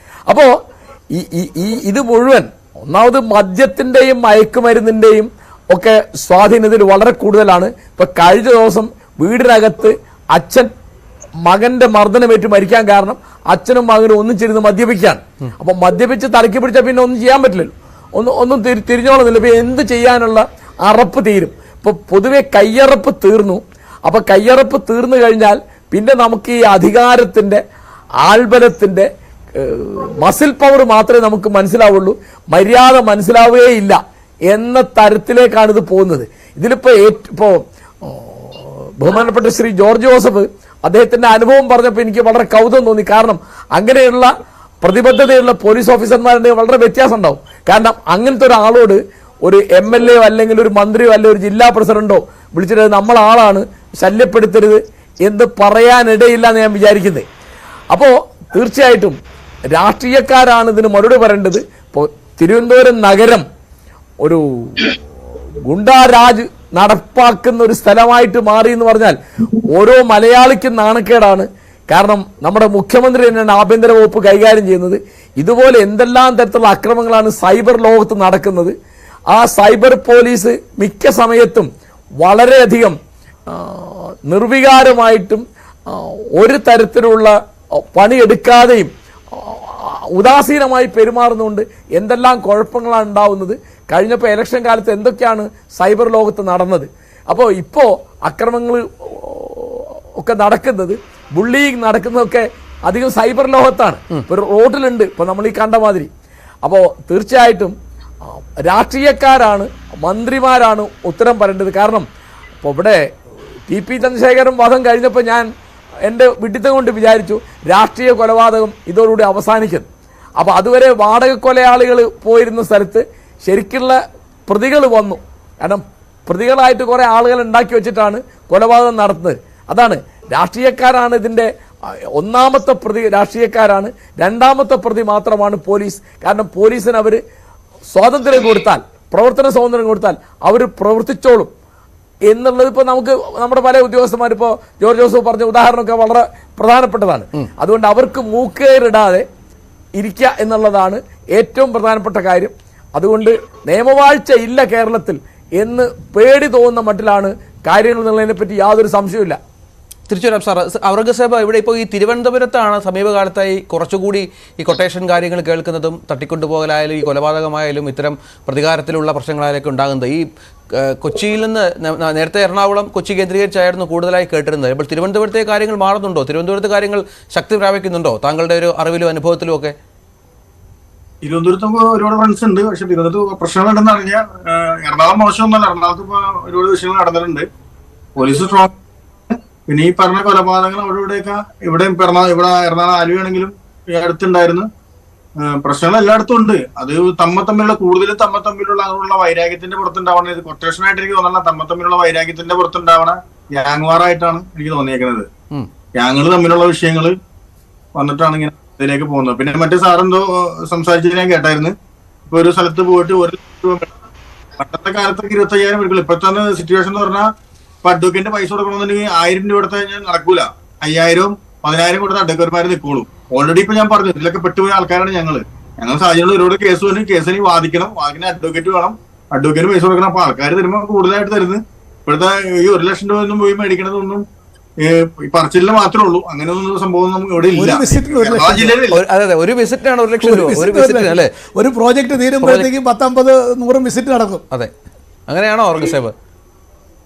അപ്പോൾ ഇത് മുഴുവൻ ഒന്നാമത് മദ്യത്തിൻ്റെയും മയക്കുമരുന്നിൻ്റെയും ഒക്കെ സ്വാധീനത്തിൽ വളരെ കൂടുതലാണ്. ഇപ്പം കഴിഞ്ഞ ദിവസം വീടിനകത്ത് അച്ഛൻ മകന്റെ മർദ്ദനമേറ്റ് മരിക്കാൻ കാരണം അച്ഛനും മകനും ഒന്നിച്ചിരുന്ന് മദ്യപിക്കുകയാണ്. അപ്പം മദ്യപിച്ച് തലക്കി പിടിച്ചാൽ പിന്നെ ഒന്നും ചെയ്യാൻ പറ്റില്ലല്ലോ, ഒന്നും തിരിഞ്ഞോളുന്നില്ല. ഇപ്പം എന്ത് ചെയ്യാനുള്ള അറപ്പ് തീരും. ഇപ്പൊ പൊതുവെ കയ്യറപ്പ് തീർന്നു. അപ്പൊ കയ്യറപ്പ് തീർന്നു കഴിഞ്ഞാൽ പിന്നെ നമുക്ക് ഈ അധികാരത്തിന്റെ ആൾബലത്തിന്റെ മസിൽ പവർ മാത്രമേ നമുക്ക് മനസ്സിലാവുള്ളൂ, മര്യാദ മനസ്സിലാവുകയില്ല എന്ന തരത്തിലേക്കാണ് ഇത് പോകുന്നത്. ഇപ്പോ ബഹുമാനപ്പെട്ട ശ്രീ ജോർജ് ജോസഫ് അദ്ദേഹത്തിന്റെ അനുഭവം പറഞ്ഞപ്പോൾ എനിക്ക് വളരെ കൗതുകം തോന്നി. കാരണം അങ്ങനെയുള്ള പ്രതിബദ്ധതയുള്ള പോലീസ് ഓഫീസർമാരുടെ വളരെ വ്യത്യാസം ഉണ്ടാവും. കാരണം അങ്ങനത്തെ ഒരാളോട് ഒരു MLA അല്ലെങ്കിൽ ഒരു മന്ത്രിയോ അല്ലെങ്കിൽ ഒരു ജില്ലാ പ്രസിഡന്റോ വിളിച്ചിട്ട് നമ്മളാളാണ്, ശല്യപ്പെടുത്തരുത് എന്ന് പറയാനിടയില്ല എന്ന് ഞാൻ വിചാരിക്കുന്നത്. അപ്പോൾ തീർച്ചയായിട്ടും രാഷ്ട്രീയക്കാരാണ് ഇതിന് മറുപടി പറയേണ്ടത്. ഇപ്പോൾ തിരുവനന്തപുരം നഗരം ഒരു ഗുണ്ടാരാജ് നടപ്പാക്കുന്ന ഒരു സ്ഥലമായിട്ട് മാറി എന്ന് പറഞ്ഞാൽ ഓരോ മലയാളിക്കും നാണക്കേടാണ്. കാരണം നമ്മുടെ മുഖ്യമന്ത്രി തന്നെയാണ് ആഭ്യന്തര വകുപ്പ് കൈകാര്യം ചെയ്യുന്നത്. ഇതുപോലെ എന്തെല്ലാം തരത്തിലുള്ള അക്രമങ്ങളാണ് സൈബർ ലോകത്ത് നടക്കുന്നത്. ആ സൈബർ പോലീസ് മിക്ക സമയത്തും വളരെയധികം നിർവികാരമായിട്ടും ഒരു തരത്തിലുള്ള പണിയെടുക്കാതെയും ഉദാസീനമായി പെരുമാറുന്നുകൊണ്ട് എന്തെല്ലാം കുഴപ്പങ്ങളാണ് ഉണ്ടാവുന്നത്. കഴിഞ്ഞപ്പോൾ ഇലക്ഷൻ കാലത്ത് എന്തൊക്കെയാണ് സൈബർ ലോകത്ത് നടന്നത്. അപ്പോൾ ഇപ്പോൾ അക്രമങ്ങൾ ഒക്കെ നടക്കുന്നത്, ബുള്ളിയിങ് നടക്കുന്നതൊക്കെ അധികം സൈബർ ലോകത്താണ്. ഇപ്പോൾ റോഡിലുണ്ട്, ഇപ്പോൾ നമ്മൾ ഈ കണ്ട മാതിരി. അപ്പോൾ തീർച്ചയായിട്ടും രാഷ്ട്രീയക്കാരാണ്, മന്ത്രിമാരാണ് ഉത്തരം പറയേണ്ടത്. കാരണം ഇപ്പോൾ ഇവിടെ TP ചന്ദ്രശേഖരൻ വധം കഴിഞ്ഞപ്പോൾ ഞാൻ എൻ്റെ വിഡിത്തം കൊണ്ട് വിചാരിച്ചു രാഷ്ട്രീയ കൊലപാതകം ഇതോടുകൂടി അവസാനിക്കുന്നു. അപ്പോൾ അതുവരെ വാടക കൊലയാളികൾ പോയിരുന്ന സ്ഥലത്ത് ശരിക്കുള്ള പ്രതികൾ വന്നു. കാരണം പ്രതികളായിട്ട് കുറേ ആളുകൾ ഉണ്ടാക്കി വെച്ചിട്ടാണ് കൊലപാതകം നടത്തുന്നത്. അതാണ് രാഷ്ട്രീയക്കാരാണ് ഇതിൻ്റെ ഒന്നാമത്തെ പ്രതി, രാഷ്ട്രീയക്കാരാണ്. രണ്ടാമത്തെ പ്രതി മാത്രമാണ് പോലീസ്. കാരണം പോലീസിന് അവർ സ്വാതന്ത്ര്യം കൊടുത്താൽ, പ്രവർത്തന സ്വാതന്ത്ര്യം കൊടുത്താൽ അവർ പ്രവർത്തിച്ചോളും എന്നുള്ളത് ഇപ്പോൾ നമുക്ക് നമ്മുടെ പല ഉദ്യോഗസ്ഥന്മാർ, ഇപ്പോൾ ജോർജ് ജോസഫ് പറഞ്ഞ ഉദാഹരണമൊക്കെ വളരെ പ്രധാനപ്പെട്ടതാണ്. അതുകൊണ്ട് അവർക്ക് മൂക്കേറിടാതെ ഇരിക്കുക എന്നുള്ളതാണ് ഏറ്റവും പ്രധാനപ്പെട്ട കാര്യം. അതുകൊണ്ട് നിയമവാഴ്ച ഇല്ല കേരളത്തിൽ എന്ന് പേടി തോന്നുന്ന മട്ടിലാണ് കാര്യങ്ങൾ എന്നുള്ളതിനെ പറ്റി യാതൊരു സംശയമില്ല. തിരിച്ചുവരാം സാർ. ഔറംഗസേബ് ഇവിടെ ഇപ്പോൾ ഈ തിരുവനന്തപുരത്താണ് സമീപകാലത്തായി കുറച്ചുകൂടി ഈ കൊട്ടേഷൻ കാര്യങ്ങൾ കേൾക്കുന്നതും തട്ടിക്കൊണ്ടുപോകലായാലും ഈ കൊലപാതകമായാലും ഇത്തരം പ്രതികാരത്തിലുള്ള പ്രശ്നങ്ങളായാലൊക്കെ ഉണ്ടാകുന്നത്. ഈ കൊച്ചിയിൽ നിന്ന് നേരത്തെ എറണാകുളം, കൊച്ചി കേന്ദ്രീകരിച്ചായിരുന്നു കൂടുതലായി കേട്ടിരുന്നത്. ഇപ്പോൾ തിരുവനന്തപുരത്തെ കാര്യങ്ങൾ മാറുന്നുണ്ടോ? തിരുവനന്തപുരത്തെ കാര്യങ്ങൾ ശക്തി പ്രാപിക്കുന്നുണ്ടോ താങ്കളുടെ ഒരു അറിവിലും അനുഭവത്തിലും ഒക്കെ? തിരുവനന്തപുരത്ത് ഒരുപാട് ഫ്രണ്ട്സ് ഉണ്ട്. പക്ഷെ തിരുവനന്തപുരത്ത് പ്രശ്നങ്ങൾ ഉണ്ടെന്ന് അറിഞ്ഞാൽ എറണാകുളം മോശമൊന്നുമല്ല. എറണാകുളത്ത് ഇപ്പോൾ ഒരുപാട് വിഷയങ്ങൾ നടന്നിട്ടുണ്ട്. Police strong. പിന്നെ ഈ പറഞ്ഞ കൊലപാതകങ്ങൾ അവിടെ ഇവിടെയൊക്കെ ഇവിടെ എറണാകുളം ആലുവയാണെങ്കിലും അടുത്തുണ്ടായിരുന്നു. പ്രശ്നങ്ങൾ എല്ലായിടത്തും ഉണ്ട്. അത് കൂടുതലും തമ്മിലുള്ള അങ്ങനെയുള്ള വൈരാഗ്യത്തിന്റെ പുറത്തുണ്ടാവണ, ഇത് കൊട്ടേഷനായിട്ട് എനിക്ക് തോന്നണം, തമ്മിലുള്ള വൈരാഗ്യത്തിന്റെ പുറത്തുണ്ടാവണ ഗ്യാങ് വാറായിട്ടാണ് എനിക്ക് തോന്നിയേക്കുന്നത്. ഗ്യാങ്ങുകൾ തമ്മിലുള്ള വിഷയങ്ങൾ വന്നിട്ടാണ് ഇങ്ങനെ ഇതിലേക്ക് പോകുന്നത്. പിന്നെ മറ്റേ സാറെന്തോ സംസാരിച്ചത് ഞാൻ കേട്ടായിരുന്നു. ഇപ്പൊ ഒരു സ്ഥലത്ത് പോയിട്ട് 1 ലക്ഷം രൂപ, പണ്ടത്തെ കാലത്തൊക്കെ 25,000 എടുക്കുള്ളൂ. ഇപ്പോഴത്തെ സിറ്റുവേഷൻ എന്ന് പറഞ്ഞാൽ ഇപ്പൊ അഡ്വക്കേറ്റിന്റെ പൈസ കൊടുക്കണമെന്നുണ്ടെങ്കിൽ 1000 രൂപ കൊടുത്തു കഴിഞ്ഞാൽ നടക്കൂല. 5,000 10,000 കൊടുത്ത അഡ്വക്കേറ്റ്മാര് നിൽക്കുള്ളൂ. ഓൾറെഡി ഇപ്പൊ ഞാൻ പറഞ്ഞു ഇതിലൊക്കെ പെട്ടുപോയ ആൾക്കാരാണ് ഞങ്ങൾ സാഹചര്യങ്ങൾ. ഒരുപാട് കേസ് വരും, കേസിന് വാദിക്കുന്ന അഡ്വക്കേറ്റ് വേണം, അഡ്വക്കേറ്റ് പൈസ കൊടുക്കണം. അപ്പൊ ആൾക്കാർ തരുമ്പോൾ കൂടുതലായിട്ട് തരുന്നത്. ഇപ്പോഴത്തെ ഈ 1 ലക്ഷം രൂപ ഒന്നും പോയി മേടിക്കണതൊന്നും ഈ പറച്ചിലിന് മാത്രമേ ഉള്ളൂ. അങ്ങനെയൊന്നും സംഭവം നമുക്ക് ഇവിടെ ഇല്ല. ഒരു വിസിറ്റിനാണ് 1 ലക്ഷം രൂപ. ഒരു വിസിറ്റിന് അല്ലേ? ഒരു പ്രോജക്ട് തീരുമ്പോഴത്തേക്കും 50-100 വിസിറ്റ് നടക്കും. അതെ, അങ്ങനെയാണോ ഔറംഗസേബ്?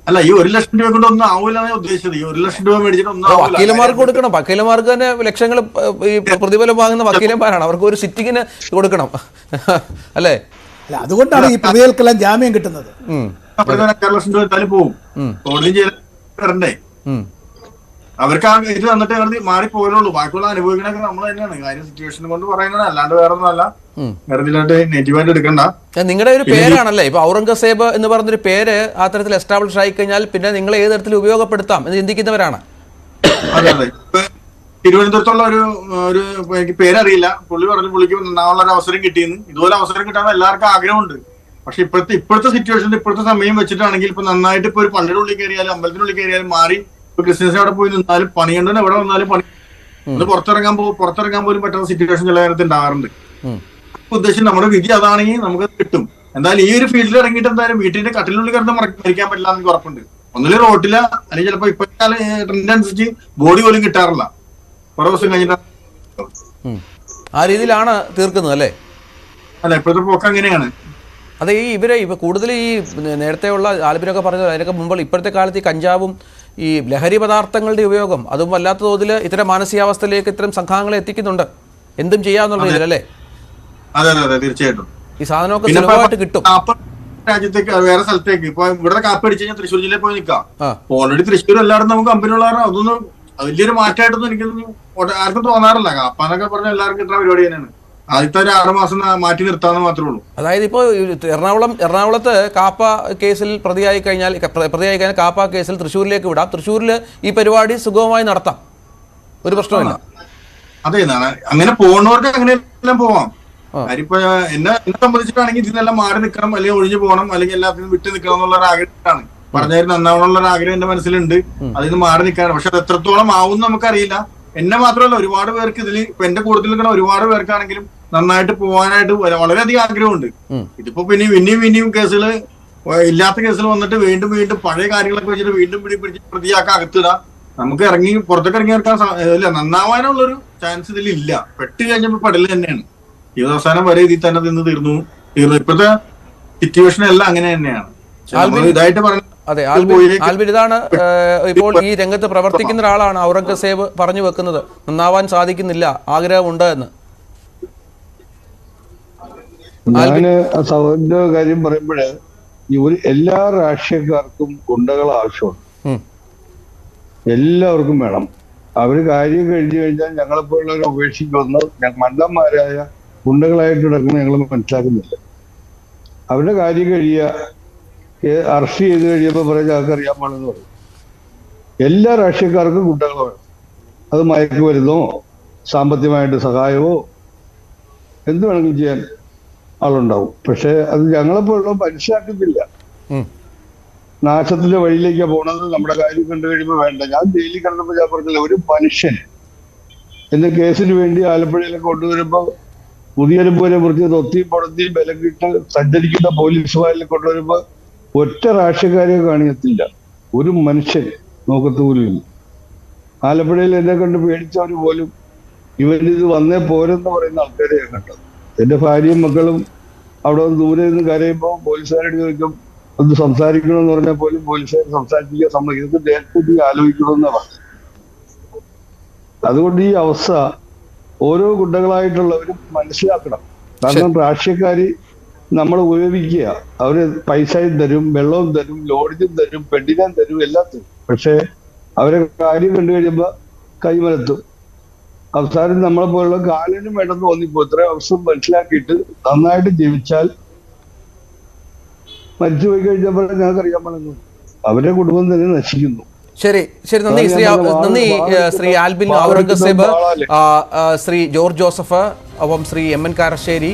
അല്ല, ഈ 1 ലക്ഷം രൂപ കൊണ്ട് ഒന്നും ആവൂലാണ് ഉദ്ദേശിച്ചത്. ഈ 1 ലക്ഷം രൂപ മേടിച്ചിട്ട് ഒന്നും വക്കീലന്മാർക്ക് കൊടുക്കണം. വക്കീലന്മാർക്ക് തന്നെ ലക്ഷങ്ങൾ ഈ പ്രതിഫലം വാങ്ങുന്ന വക്കീലന്മാരാണ്. അവർക്ക് ഒരു സിറ്റിങ്ങിന് കൊടുക്കണം അല്ലേ? അല്ല, അതുകൊണ്ടാണ് ഈ പ്രതികൾക്കെല്ലാം ജാമ്യം കിട്ടുന്നത്. 1 ലക്ഷം രൂപ എന്തായാലും പോവും. ചോദ്യം ചെയ്യണ്ടേ? അവർക്ക് ആ ഇത് തന്നിട്ട് മാറി പോലുള്ളൂ. ബാക്കിയുള്ള അനുഭവിക്കണൊക്കെ നമ്മൾ തന്നെയാണ്. കാര്യം സിറ്റുവേഷൻ കൊണ്ട് പറയുന്നത്, അല്ലാണ്ട് വേറെ ഒന്നുമല്ല. വെറുതെ നെഗറ്റീവായിട്ട് എടുക്കണ്ട. നിങ്ങളുടെ ഒരു പേരാണല്ലേ ഇപ്പൊ ഔറംഗസേബ് എന്ന് പറഞ്ഞൊരു പേര് ആ തരത്തിൽ എസ്റ്റാബ്ലിഷ് ആയി കഴിഞ്ഞാൽ പിന്നെ നിങ്ങൾ ഏത് തരത്തിൽ ഉപയോഗപ്പെടുത്താം എന്ന് ചിന്തിക്കുന്നവരാണ്. അതെ അതെ. ഇപ്പൊ തിരുവനന്തപുരത്തുള്ള ഒരു എനിക്ക് പേരറിയില്ല. പുള്ളി പറഞ്ഞു പുള്ളിക്ക് നന്നാവുള്ള ഒരു അവസരം കിട്ടിയെന്ന്. ഇതുപോലെ അവസരം കിട്ടാൻ എല്ലാവർക്കും ആഗ്രഹമുണ്ട്. പക്ഷെ ഇപ്പോഴത്തെ സിറ്റുവേഷനിൽ ഇപ്പോഴത്തെ സമയം വെച്ചിട്ടാണെങ്കിൽ ഇപ്പൊ നന്നായിട്ട് ഇപ്പൊ ഒരു പള്ളിയുടെ ഉള്ളിൽ കയറിയാലും അമ്പലത്തിനുള്ളിൽ കയറിയാലും മാറി ഇപ്പൊ ക്രിസ്ത്യൻസ് അവിടെ പോയി നിന്നാലും പണിയുണ്ടെന്ന് എവിടെ വന്നാലും പണി ഒന്ന് പുറത്തിറങ്ങാൻ പോലും പറ്റുന്ന സിറ്റുവേഷൻ ചില നേരത്ത് ഉണ്ടാകാറുണ്ട്. ഉദ്ദേശം നമ്മുടെ വിധി അതാണെങ്കിൽ നമുക്ക് കിട്ടും. എന്തായാലും ഈ ഒരു ഫീൽഡിൽ ഇറങ്ങിയിട്ട് എന്തായാലും വീട്ടിന്റെ കട്ടിലുള്ളിൽ കിടന്ന് മരിക്കാൻ പറ്റില്ല എന്ന് ഉറപ്പുണ്ട്. ഒന്നിലും റോട്ടില്ല, അല്ലെങ്കിൽ ചിലപ്പോ ഇപ്പോഴത്തെ ട്രെൻഡ് അനുസരിച്ച് ബോഡി പോലും കിട്ടാറില്ല. കുറെ ദിവസം കഴിഞ്ഞിട്ട് ആ രീതിയിലാണ് തീർക്കുന്നത് അല്ലേ? അല്ല, ഇപ്പോഴത്തെ പോക്ക് അങ്ങനെയാണ്. അത് ഇവരെ കൂടുതൽ ഈ നേരത്തെയുള്ള ആൽബിനൊക്കെ പറഞ്ഞത് അതിനൊക്കെ മുമ്പ് ഇപ്പോഴത്തെ കാലത്ത് ഈ കഞ്ചാവും ഈ ലഹരി പദാർത്ഥങ്ങളുടെ ഉപയോഗം അതും വല്ലാത്ത തോതിൽ ഇത്തരം മാനസികാവസ്ഥയിലേക്ക് ഇത്തരം സംഘാംഗങ്ങളെ എത്തിക്കുന്നുണ്ട്. എന്തും ചെയ്യാന്നുള്ള ഇതിലല്ലേ? അതെ അതെ അതെ തീർച്ചയായിട്ടും. ഈ സാധനമൊക്കെ സുലഭമായിട്ട് കിട്ടും. രാജ്യത്തേക്ക് വേറെ സ്ഥലത്തേക്ക് ഇപ്പൊ ഇവിടെ കാപ്പി അടിച്ച് കഴിഞ്ഞാൽ തൃശ്ശൂർ ജില്ലയിൽ പോയി നിൽക്കാം. ഓൾറെഡി തൃശ്ശൂർ എല്ലായിടത്തും നമുക്ക് കമ്പനിയുള്ള കാരണം അതൊന്നും വലിയൊരു മാറ്റമായിട്ടൊന്നും എനിക്കൊന്നും ആർക്കും തോന്നാറില്ല. കാപ്പാന്നൊക്കെ പറഞ്ഞാൽ എല്ലാവർക്കും കിട്ടുന്ന പരിപാടി തന്നെയാണ്. ആദ്യത്തെ ഒരു 6 മാസം മാറ്റി നിർത്താന്ന് മാത്രമേ ഉള്ളൂ. അതായത് ഇപ്പോൾ എറണാകുളത്ത് കാപ്പ കേസിൽ പ്രതിയായി കഴിഞ്ഞാൽ കാപ്പ കേസിൽ തൃശ്ശൂരിലേക്ക് വിടാം. തൃശ്ശൂരിൽ ഈ പരിപാടി സുഗമമായി നടത്താം, ഒരു പ്രശ്നമില്ല. അതെ, അങ്ങനെ പോകുന്നവർക്ക് അങ്ങനെയെല്ലാം പോവാം. കാര്യപ്പോ എന്നെ സംബന്ധിച്ചിട്ടാണെങ്കിൽ ഇതിനെല്ലാം മാറി നിൽക്കണം, അല്ലെങ്കിൽ ഒഴിഞ്ഞു പോകണം, അല്ലെങ്കിൽ എല്ലാത്തിനും വിട്ടു നിൽക്കണം എന്നുള്ള ഒരു ആഗ്രഹമാണ്. പറഞ്ഞാൽ നന്നാവണമെന്നുള്ള ഒരു ആഗ്രഹം എന്റെ മനസ്സിലുണ്ട്. അതിന് മാറി നിൽക്കാനാണ്. പക്ഷെ അത് എത്രത്തോളം ആവും നമുക്കറിയില്ല. എന്നെ മാത്രമല്ല ഒരുപാട് പേർക്ക് ഇതിൽ ഇപ്പൊ എന്റെ കൂടുതൽ നിൽക്കുന്ന ഒരുപാട് പേർക്കാണെങ്കിലും നന്നായിട്ട് പോകാനായിട്ട് വളരെയധികം ആഗ്രഹമുണ്ട്. ഇതിപ്പോ പിന്നെയും കേസുകൾ ഇല്ലാത്ത കേസുകൾ വന്നിട്ട് വീണ്ടും പഴയ കാര്യങ്ങളൊക്കെ വെച്ചിട്ട് വീണ്ടും പിടിച്ച് പ്രതിയാക്കാൻ അകത്തിടാം. നമുക്ക് പുറത്തേക്ക് ഇറങ്ങി എടുക്കാൻ ഇല്ല. നന്നാവാനുള്ളൊരു ചാൻസ് ഇതിലില്ല. പെട്ട് കഴിഞ്ഞപ്പോ പടല് തന്നെയാണ്. അവസാനം വരെ ഇതിൽ തന്നെ തീർന്നു. ഇപ്പോഴത്തെ സിറ്റുവേഷൻ എല്ലാം അങ്ങനെ തന്നെയാണ്. ഇതായിട്ട് അതെ, ആൽബിൻ ഇതാണ് ഇപ്പോൾ ഈ രംഗത്ത് പ്രവർത്തിക്കുന്ന ഒരാളാണ് ഔറംഗസേബ് പറഞ്ഞു വെക്കുന്നത്. നന്നാവാൻ സാധിക്കുന്നില്ല, ആഗ്രഹമുണ്ട് എന്ന്. ഞാന് സഹോദരന്റെ കാര്യം പറയുമ്പോഴേ എല്ലാ രാഷ്ട്രീയക്കാർക്കും ഗുണ്ടകൾ ആവശ്യമുണ്ട്. എല്ലാവർക്കും വേണം. അവര് കാര്യം കഴിഞ്ഞു കഴിഞ്ഞാൽ ഞങ്ങളെപ്പോലുള്ളവരെ ഉപേക്ഷിക്കുന്ന മണ്ടന്മാരായ ഗുണ്ടകളായിട്ട് കിടക്കുന്ന ഞങ്ങൾ മനസ്സിലാക്കുന്നില്ല. അവരുടെ കാര്യം കഴിയുക, അറസ്റ്റ് ചെയ്ത് കഴിയുമ്പോൾ പറഞ്ഞ ആൾക്ക് അറിയാൻ പാടെന്ന് പറയും. എല്ലാ രാഷ്ട്രീയക്കാർക്കും ഗുണ്ടകൾ വേണം. അത് മയക്കുമരുന്നോ സാമ്പത്തികമായിട്ട് സഹായമോ എന്ത് വേണമെങ്കിലും ചെയ്യാൻ ആളുണ്ടാവും. പക്ഷെ അത് ഞങ്ങളെപ്പോലുള്ള മനസ്സിലാക്കുന്നില്ല. നാശത്തിന്റെ വഴിയിലേക്കാണ് പോണത്. നമ്മുടെ കാര്യം കണ്ടു കഴിയുമ്പോൾ വേണ്ട. ഞാൻ ജയിലിൽ കിടന്നപ്പോൾ ഞാൻ പറഞ്ഞില്ല, ഒരു മനുഷ്യൻ എന്ന കേസിന് വേണ്ടി ആലപ്പുഴയിലൊക്കെ കൊണ്ടുവരുമ്പോൾ പുതിയൊരുപോലെ വൃത്തി തൊത്തിയും പൊടത്തിയും ബലക്കിട്ട് സഞ്ചരിക്കുന്ന പോലീസുമാരിൽ കൊണ്ടുവരുമ്പോൾ ഒറ്റ രാഷ്ട്രീയക്കാരെ കാണിയത്തില്ല, ഒരു മനുഷ്യൻ നോക്കത്ത് പോലും ഇല്ല. ആലപ്പുഴയിൽ എന്നെ കണ്ട് പേടിച്ചവർ പോലും ഇവരിത് വന്നേ പോരെന്ന് പറയുന്ന ആൾക്കാരെ ഞാൻ കണ്ടത്. എന്റെ ഭാര്യയും മക്കളും അവിടെ നിന്ന് ദൂരെ നിന്ന് കരയുമ്പോൾ പോലീസുകാരോട് ചോദിക്കും ഒന്ന് സംസാരിക്കണമെന്ന് പറഞ്ഞാൽ പോലും പോലീസുകാർ സംസാരിക്കാൻ സമ്മതിക്കുന്നത് നേരത്തെ ആലോചിക്കണമെന്നാണ് പറഞ്ഞത്. അതുകൊണ്ട് ഈ അവസ്ഥ ഓരോ ഗുണ്ടകളായിട്ടുള്ളവരും മനസ്സിലാക്കണം. കാരണം രാഷ്ട്രീയക്കാര് നമ്മൾ ഉപയോഗിക്കുക, അവര് പൈസയും തരും, വെള്ളവും തരും, ലോഡ്ജും തരും, പെണ്ണിനും തരും, എല്ലാം തരും. പക്ഷെ അവരെ കാര്യം കണ്ടു കഴിയുമ്പോ കൈമലത്തും. അവസാനം നമ്മളെ പോലുള്ള കാലനും വേണമെന്ന് തോന്നിപ്പോ ഇത്രയും അവസ്ഥ മനസ്സിലാക്കിയിട്ട് നന്നായിട്ട് ജീവിച്ചാൽ മരിച്ചുപോയി കഴിഞ്ഞപ്പോൾ ഞങ്ങൾക്കറിയാൻ പാടുന്നു അവരുടെ കുടുംബം തന്നെ നശിക്കുന്നു. ശരി, നന്ദി ശ്രീ ആൽബിൻ ഔറംഗസേബ്, ശ്രീ ജോർജ് ജോസഫ്, ഒപ്പം ശ്രീ MN കാരശ്ശേരി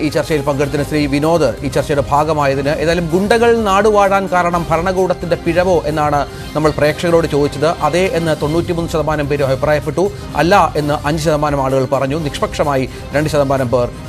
ഈ ചർച്ചയിൽ പങ്കെടുത്തതിന്, ശ്രീ വിനോദ് ഈ ചർച്ചയുടെ ഭാഗമായതിന്. ഏതായാലും ഗുണ്ടകൾ നാടുവാഴാൻ കാരണം ഭരണകൂടത്തിന്റെ പിഴവോ എന്നാണ് നമ്മൾ പ്രേക്ഷകരോട് ചോദിച്ചത്. അതെ എന്ന് 93% പേര് അഭിപ്രായപ്പെട്ടു. അല്ല എന്ന് 5% ആളുകൾ പറഞ്ഞു. നിഷ്പക്ഷമായി 2% പേർ